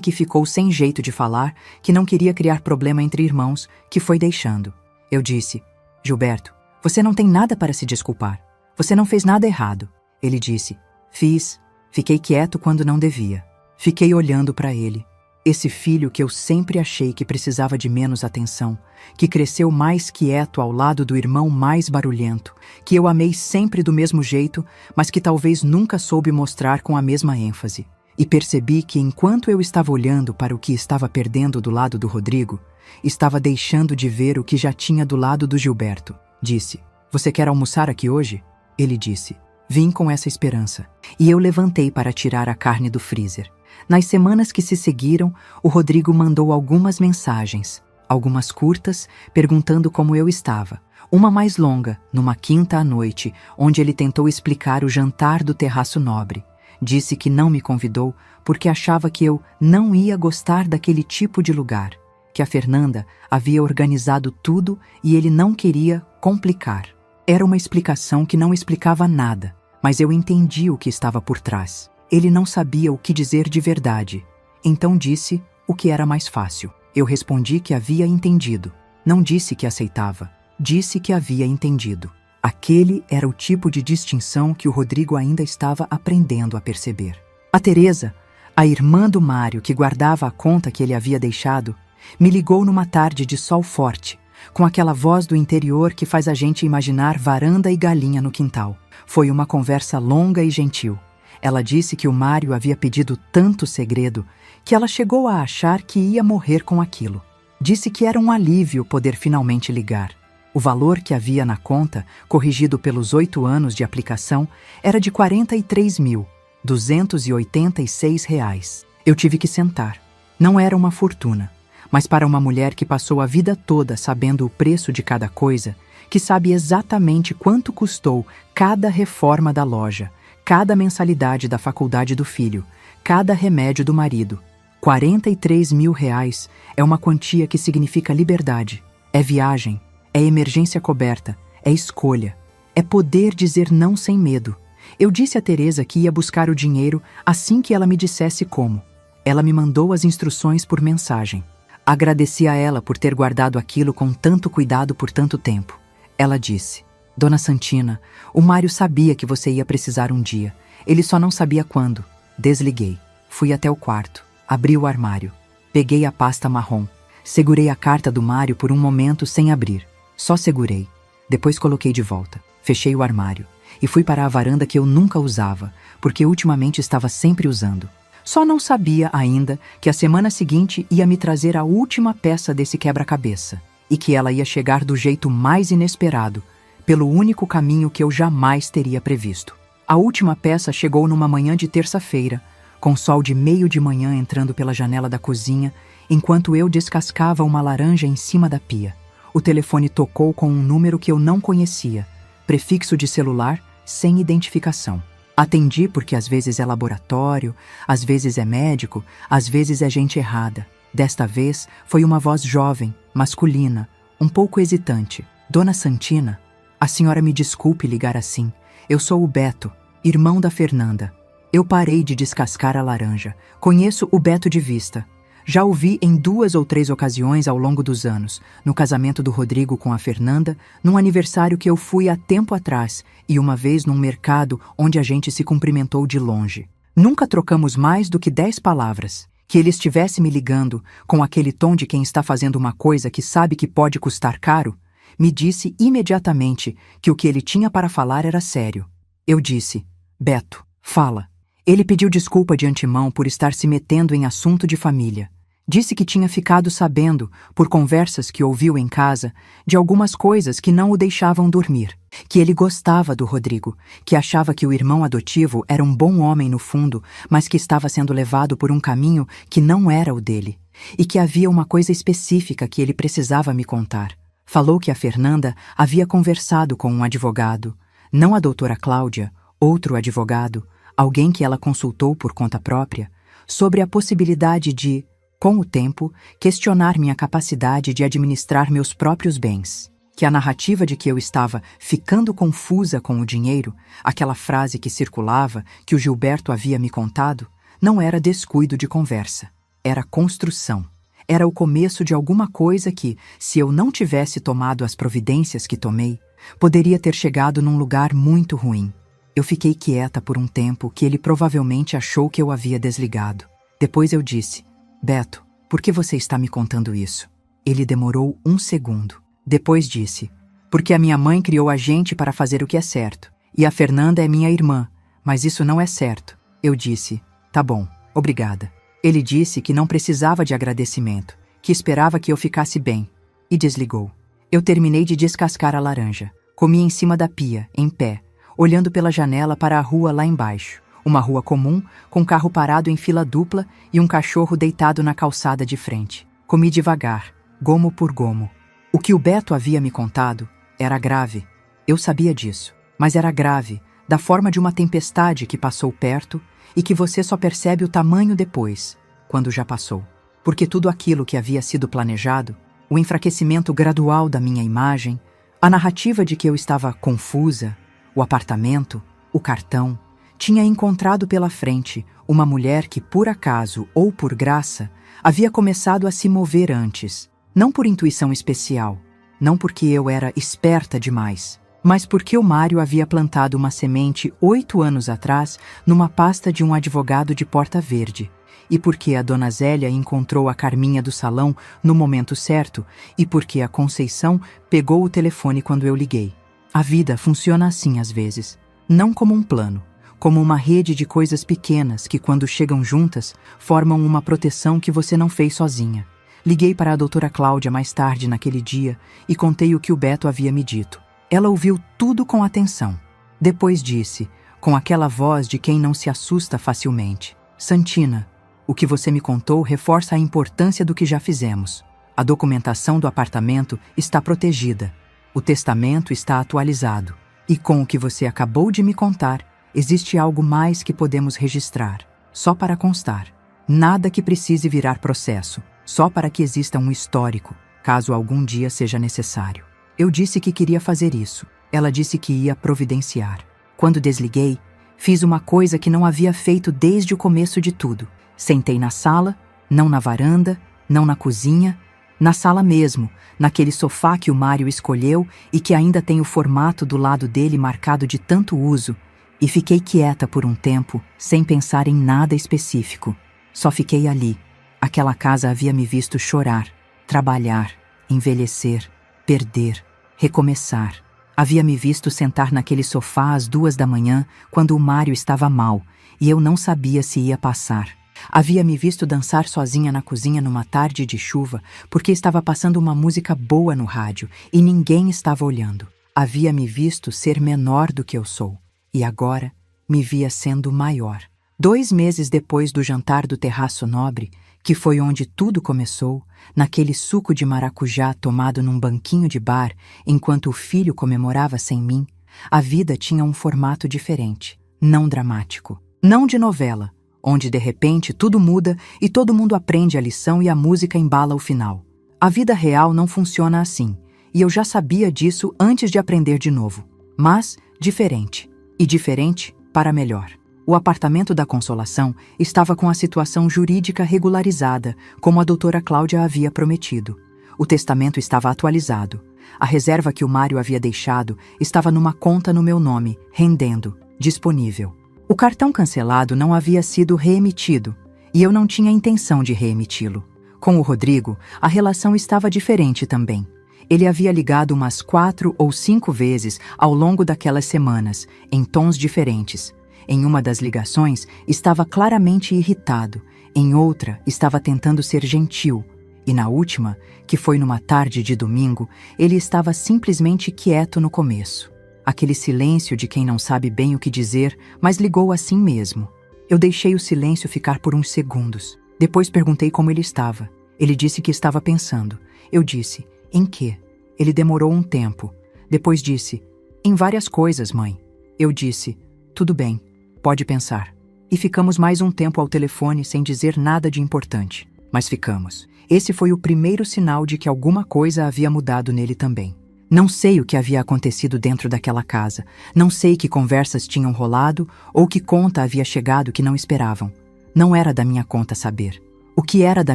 que ficou sem jeito de falar, que não queria criar problema entre irmãos, que foi deixando. Eu disse: "Gilberto, você não tem nada para se desculpar. Você não fez nada errado." Ele disse: "Fiz." Fiquei quieto quando não devia. Fiquei olhando para ele. Esse filho que eu sempre achei que precisava de menos atenção, que cresceu mais quieto ao lado do irmão mais barulhento, que eu amei sempre do mesmo jeito, mas que talvez nunca soube mostrar com a mesma ênfase. E percebi que enquanto eu estava olhando para o que estava perdendo do lado do Rodrigo, estava deixando de ver o que já tinha do lado do Gilberto. Disse: "Você quer almoçar aqui hoje?" Ele disse: "Vim com essa esperança." E eu levantei para tirar a carne do freezer. Nas semanas que se seguiram, o Rodrigo mandou algumas mensagens, algumas curtas, perguntando como eu estava. Uma mais longa, numa quinta à noite, onde ele tentou explicar o jantar do Terraço Nobre. Disse que não me convidou porque achava que eu não ia gostar daquele tipo de lugar, que a Fernanda havia organizado tudo e ele não queria complicar. Era uma explicação que não explicava nada, mas eu entendi o que estava por trás. Ele não sabia o que dizer de verdade. Então disse o que era mais fácil. Eu respondi que havia entendido. Não disse que aceitava. Disse que havia entendido. Aquele era o tipo de distinção que o Rodrigo ainda estava aprendendo a perceber. A Teresa, a irmã do Mário que guardava a conta que ele havia deixado, me ligou numa tarde de sol forte, com aquela voz do interior que faz a gente imaginar varanda e galinha no quintal. Foi uma conversa longa e gentil. Ela disse que o Mário havia pedido tanto segredo que ela chegou a achar que ia morrer com aquilo. Disse que era um alívio poder finalmente ligar. O valor que havia na conta, corrigido pelos 8 anos de aplicação, era de R$ 43.286. Eu tive que sentar. Não era uma fortuna, mas para uma mulher que passou a vida toda sabendo o preço de cada coisa, que sabe exatamente quanto custou cada reforma da loja, cada mensalidade da faculdade do filho, cada remédio do marido. R$ 43.000 é uma quantia que significa liberdade, é viagem, é emergência coberta, é escolha, é poder dizer não sem medo. Eu disse a Teresa que ia buscar o dinheiro assim que ela me dissesse como. Ela me mandou as instruções por mensagem. Agradeci a ela por ter guardado aquilo com tanto cuidado por tanto tempo. Ela disse: "Dona Santina, o Mário sabia que você ia precisar um dia. Ele só não sabia quando." Desliguei. Fui até o quarto. Abri o armário. Peguei a pasta marrom. Segurei a carta do Mário por um momento sem abrir. Só segurei. Depois coloquei de volta. Fechei o armário. E fui para a varanda que eu nunca usava, porque ultimamente estava sempre usando. Só não sabia ainda que a semana seguinte ia me trazer a última peça desse quebra-cabeça. E que ela ia chegar do jeito mais inesperado, pelo único caminho que eu jamais teria previsto. A última peça chegou numa manhã de terça-feira, com sol de meio de manhã entrando pela janela da cozinha, enquanto eu descascava uma laranja em cima da pia. O telefone tocou com um número que eu não conhecia, prefixo de celular, sem identificação. Atendi porque às vezes é laboratório, às vezes é médico, às vezes é gente errada. Desta vez foi uma voz jovem, masculina, um pouco hesitante. "Dona Santina, a senhora me desculpe ligar assim. Eu sou o Beto, irmão da Fernanda. Eu parei de descascar a laranja. Conheço o Beto de vista. Já o vi em 2 ou 3 ocasiões ao longo dos anos, no casamento do Rodrigo com a Fernanda, num aniversário que eu fui há tempo atrás e uma vez num mercado onde a gente se cumprimentou de longe. Nunca trocamos mais do que 10 palavras. Que ele estivesse me ligando, com aquele tom de quem está fazendo uma coisa que sabe que pode custar caro, me disse imediatamente que o que ele tinha para falar era sério. Eu disse: Beto, fala. Ele pediu desculpa de antemão por estar se metendo em assunto de família. Disse que tinha ficado sabendo, por conversas que ouviu em casa, de algumas coisas que não o deixavam dormir. Que ele gostava do Rodrigo, que achava que o irmão adotivo era um bom homem no fundo, mas que estava sendo levado por um caminho que não era o dele. E que havia uma coisa específica que ele precisava me contar. Falou que a Fernanda havia conversado com um advogado, não a doutora Cláudia, outro advogado, alguém que ela consultou por conta própria, sobre a possibilidade de, com o tempo, questionar minha capacidade de administrar meus próprios bens. Que a narrativa de que eu estava ficando confusa com o dinheiro, aquela frase que circulava, que o Gilberto havia me contado, não era descuido de conversa. Era construção. Era o começo de alguma coisa que, se eu não tivesse tomado as providências que tomei, poderia ter chegado num lugar muito ruim. Eu fiquei quieta por um tempo que ele provavelmente achou que eu havia desligado. Depois eu disse: Beto, por que você está me contando isso? Ele demorou 1 segundo. Depois disse: porque a minha mãe criou a gente para fazer o que é certo. E a Fernanda é minha irmã, mas isso não é certo. Eu disse: tá bom, obrigada. Ele disse que não precisava de agradecimento, que esperava que eu ficasse bem. E desligou. Eu terminei de descascar a laranja. Comi em cima da pia, em pé, olhando pela janela para a rua lá embaixo. Uma rua comum, com carro parado em fila dupla e um cachorro deitado na calçada de frente. Comi devagar, gomo por gomo. O que o Beto havia me contado era grave. Eu sabia disso, mas era grave, da forma de uma tempestade que passou perto e que você só percebe o tamanho depois, quando já passou. Porque tudo aquilo que havia sido planejado, o enfraquecimento gradual da minha imagem, a narrativa de que eu estava confusa, o apartamento, o cartão, tinha encontrado pela frente uma mulher que, por acaso ou por graça, havia começado a se mover antes. Não por intuição especial, não porque eu era esperta demais, mas porque o Mário havia plantado uma semente 8 anos atrás numa pasta de um advogado de Porta Verde, e porque a dona Zélia encontrou a Carminha do salão no momento certo, e porque a Conceição pegou o telefone quando eu liguei. A vida funciona assim às vezes, não como um plano, como uma rede de coisas pequenas que, quando chegam juntas, formam uma proteção que você não fez sozinha. Liguei para a doutora Cláudia mais tarde naquele dia e contei o que o Beto havia me dito. Ela ouviu tudo com atenção. Depois disse, com aquela voz de quem não se assusta facilmente: Santina, o que você me contou reforça a importância do que já fizemos. A documentação do apartamento está protegida. O testamento está atualizado. E com o que você acabou de me contar, existe algo mais que podemos registrar. Só para constar. Nada que precise virar processo. Só para que exista um histórico, caso algum dia seja necessário. Eu disse que queria fazer isso. Ela disse que ia providenciar. Quando desliguei, fiz uma coisa que não havia feito desde o começo de tudo. Sentei na sala, não na varanda, não na cozinha, na sala mesmo, naquele sofá que o Mário escolheu e que ainda tem o formato do lado dele marcado de tanto uso, e fiquei quieta por um tempo, sem pensar em nada específico. Só fiquei ali. Aquela casa havia me visto chorar, trabalhar, envelhecer, perder, recomeçar. Havia me visto sentar naquele sofá às 2 da manhã, quando o Mário estava mal, e eu não sabia se ia passar. Havia me visto dançar sozinha na cozinha numa tarde de chuva, porque estava passando uma música boa no rádio e ninguém estava olhando. Havia me visto ser menor do que eu sou, e agora me via sendo maior. 2 meses depois do jantar do Terraço Nobre, que foi onde tudo começou, naquele suco de maracujá tomado num banquinho de bar, enquanto o filho comemorava sem mim, a vida tinha um formato diferente, não dramático, não de novela, onde de repente tudo muda e todo mundo aprende a lição e a música embala o final. A vida real não funciona assim, e eu já sabia disso antes de aprender de novo, mas diferente, e diferente para melhor. O apartamento da Consolação estava com a situação jurídica regularizada, como a doutora Cláudia havia prometido. O testamento estava atualizado. A reserva que o Mário havia deixado estava numa conta no meu nome, rendendo, disponível. O cartão cancelado não havia sido reemitido, e eu não tinha intenção de reemiti-lo. Com o Rodrigo, a relação estava diferente também. Ele havia ligado umas 4 ou 5 vezes ao longo daquelas semanas, em tons diferentes. Em uma das ligações, estava claramente irritado. Em outra, estava tentando ser gentil. E na última, que foi numa tarde de domingo, ele estava simplesmente quieto no começo. Aquele silêncio de quem não sabe bem o que dizer, mas ligou assim mesmo. Eu deixei o silêncio ficar por uns segundos. Depois perguntei como ele estava. Ele disse que estava pensando. Eu disse, em quê? Ele demorou um tempo. Depois disse, em várias coisas, mãe. Eu disse, tudo bem, pode pensar. E ficamos mais um tempo ao telefone sem dizer nada de importante. Mas ficamos. Esse foi o primeiro sinal de que alguma coisa havia mudado nele também. Não sei o que havia acontecido dentro daquela casa. Não sei que conversas tinham rolado ou que conta havia chegado que não esperavam. Não era da minha conta saber. O que era da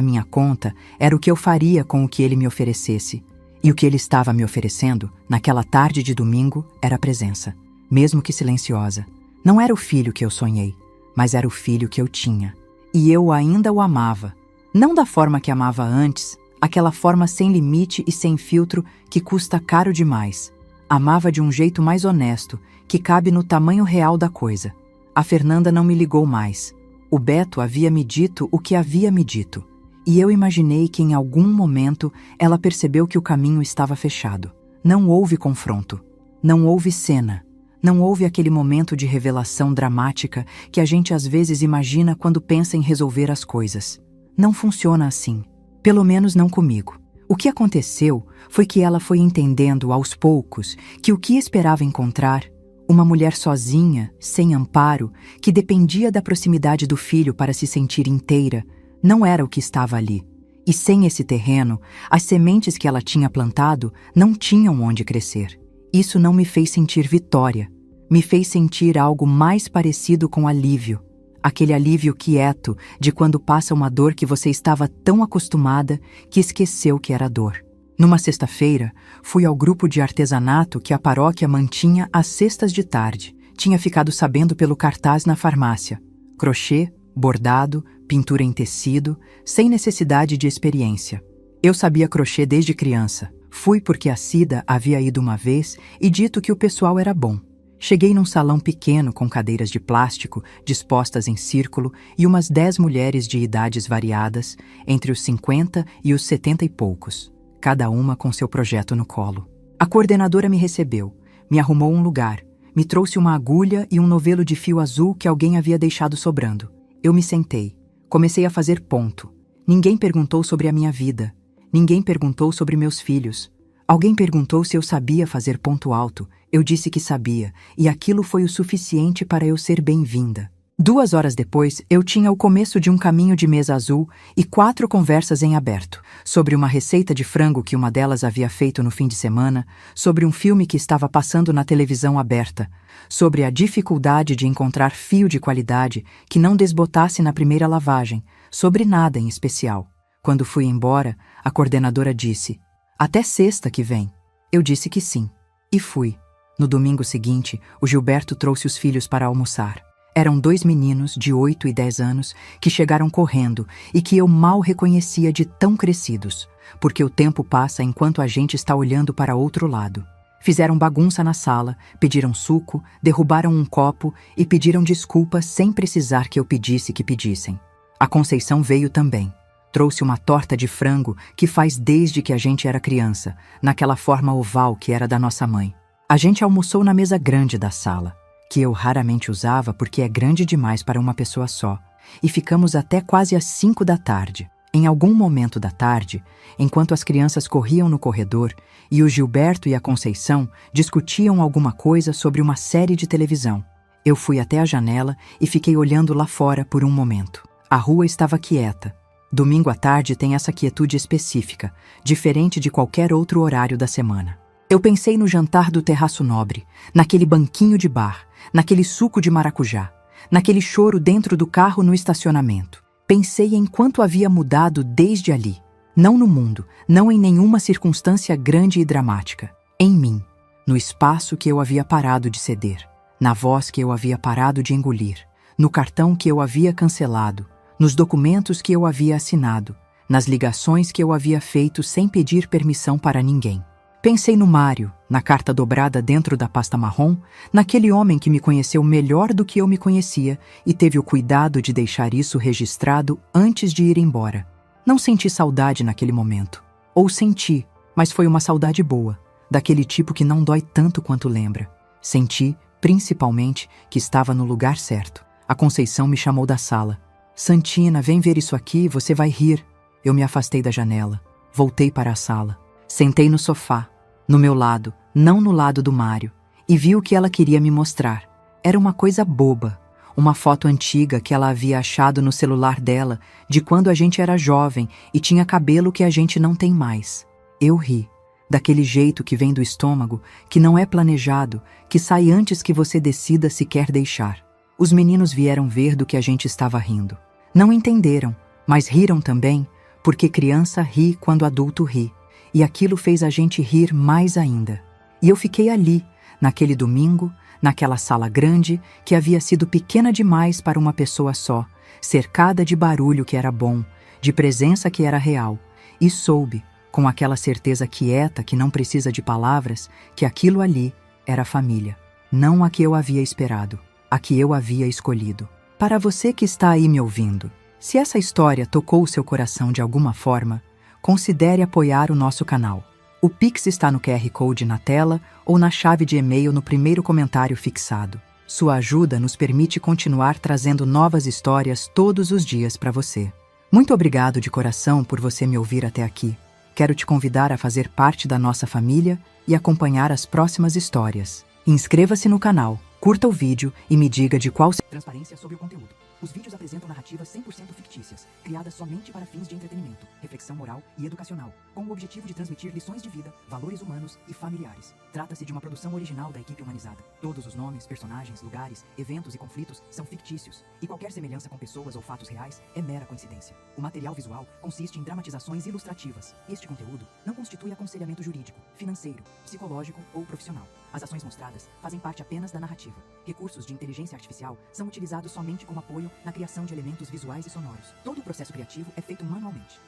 minha conta era o que eu faria com o que ele me oferecesse. E o que ele estava me oferecendo, naquela tarde de domingo, era a presença, mesmo que silenciosa. Não era o filho que eu sonhei, mas era o filho que eu tinha. E eu ainda o amava. Não da forma que amava antes, aquela forma sem limite e sem filtro que custa caro demais. Amava de um jeito mais honesto, que cabe no tamanho real da coisa. A Fernanda não me ligou mais. O Beto havia me dito o que havia me dito. E eu imaginei que em algum momento ela percebeu que o caminho estava fechado. Não houve confronto. Não houve cena. Não houve aquele momento de revelação dramática que a gente às vezes imagina quando pensa em resolver as coisas. Não funciona assim. Pelo menos não comigo. O que aconteceu foi que ela foi entendendo aos poucos que o que esperava encontrar, uma mulher sozinha, sem amparo, que dependia da proximidade do filho para se sentir inteira, não era o que estava ali. E sem esse terreno, as sementes que ela tinha plantado não tinham onde crescer. Isso não me fez sentir vitória. Me fez sentir algo mais parecido com alívio. Aquele alívio quieto de quando passa uma dor que você estava tão acostumada que esqueceu que era dor. Numa sexta-feira, fui ao grupo de artesanato que a paróquia mantinha às sextas de tarde. Tinha ficado sabendo pelo cartaz na farmácia. Crochê, bordado, pintura em tecido, sem necessidade de experiência. Eu sabia crochê desde criança. Fui porque a Cida havia ido uma vez e dito que o pessoal era bom. Cheguei num salão pequeno com cadeiras de plástico dispostas em círculo e umas 10 mulheres de idades variadas, entre os 50 e os 70 e poucos, cada uma com seu projeto no colo. A coordenadora me recebeu, me arrumou um lugar, me trouxe uma agulha e um novelo de fio azul que alguém havia deixado sobrando. Eu me sentei, comecei a fazer ponto. Ninguém perguntou sobre a minha vida, ninguém perguntou sobre meus filhos. Alguém perguntou se eu sabia fazer ponto alto. Eu disse que sabia, e aquilo foi o suficiente para eu ser bem-vinda. 2 horas depois, eu tinha o começo de um caminho de mesa azul e 4 conversas em aberto, sobre uma receita de frango que uma delas havia feito no fim de semana, sobre um filme que estava passando na televisão aberta, sobre a dificuldade de encontrar fio de qualidade que não desbotasse na primeira lavagem, sobre nada em especial. Quando fui embora, a coordenadora disse, até sexta que vem. Eu disse que sim. E fui. No domingo seguinte, o Gilberto trouxe os filhos para almoçar. Eram 2 meninos de 8 e 10 anos que chegaram correndo e que eu mal reconhecia de tão crescidos, porque o tempo passa enquanto a gente está olhando para outro lado. Fizeram bagunça na sala, pediram suco, derrubaram um copo e pediram desculpas sem precisar que eu pedisse que pedissem. A Conceição veio também. Trouxe uma torta de frango que faz desde que a gente era criança, naquela forma oval que era da nossa mãe. A gente almoçou na mesa grande da sala, que eu raramente usava porque é grande demais para uma pessoa só, e ficamos até quase às 5 da tarde. Em algum momento da tarde, enquanto as crianças corriam no corredor e o Gilberto e a Conceição discutiam alguma coisa sobre uma série de televisão, eu fui até a janela e fiquei olhando lá fora por um momento. A rua estava quieta. Domingo à tarde tem essa quietude específica, diferente de qualquer outro horário da semana. Eu pensei no jantar do Terraço Nobre, naquele banquinho de bar, naquele suco de maracujá, naquele choro dentro do carro no estacionamento. Pensei em quanto havia mudado desde ali. Não no mundo, não em nenhuma circunstância grande e dramática. Em mim, no espaço que eu havia parado de ceder, na voz que eu havia parado de engolir, no cartão que eu havia cancelado, nos documentos que eu havia assinado, nas ligações que eu havia feito sem pedir permissão para ninguém. Pensei no Mário, na carta dobrada dentro da pasta marrom, naquele homem que me conheceu melhor do que eu me conhecia e teve o cuidado de deixar isso registrado antes de ir embora. Não senti saudade naquele momento. Ou senti, mas foi uma saudade boa, daquele tipo que não dói tanto quanto lembra. Senti, principalmente, que estava no lugar certo. A Conceição me chamou da sala. Santina, vem ver isso aqui, você vai rir. Eu me afastei da janela. Voltei para a sala. Sentei no sofá, no meu lado, não no lado do Mário, e vi o que ela queria me mostrar. Era uma coisa boba, uma foto antiga que ela havia achado no celular dela, de quando a gente era jovem e tinha cabelo que a gente não tem mais. Eu ri, daquele jeito que vem do estômago, que não é planejado, que sai antes que você decida se quer deixar. Os meninos vieram ver do que a gente estava rindo. Não entenderam, mas riram também, porque criança ri quando adulto ri. E aquilo fez a gente rir mais ainda. E eu fiquei ali, naquele domingo, naquela sala grande, que havia sido pequena demais para uma pessoa só, cercada de barulho que era bom, de presença que era real, e soube, com aquela certeza quieta que não precisa de palavras, que aquilo ali era família. Não a que eu havia esperado, a que eu havia escolhido. Para você que está aí me ouvindo, se essa história tocou o seu coração de alguma forma, considere apoiar o nosso canal. O Pix está no QR Code na tela ou na chave de e-mail no primeiro comentário fixado. Sua ajuda nos permite continuar trazendo novas histórias todos os dias para você. Muito obrigado de coração por você me ouvir até aqui. Quero te convidar a fazer parte da nossa família e acompanhar as próximas histórias. Inscreva-se no canal, curta o vídeo e me diga de qual... Transparência sobre o conteúdo. Os vídeos apresentam narrativas 100% fictícias, criadas somente para fins de entretenimento, reflexão moral e educacional, com o objetivo de transmitir lições de vida, valores humanos e familiares. Trata-se de uma produção original da equipe humanizada. Todos os nomes, personagens, lugares, eventos e conflitos são fictícios, e qualquer semelhança com pessoas ou fatos reais é mera coincidência. O material visual consiste em dramatizações ilustrativas. Este conteúdo não constitui aconselhamento jurídico, financeiro, psicológico ou profissional. As ações mostradas fazem parte apenas da narrativa. Recursos de inteligência artificial são utilizados somente como apoio na criação de elementos visuais e sonoros. Todo o processo criativo é feito manualmente.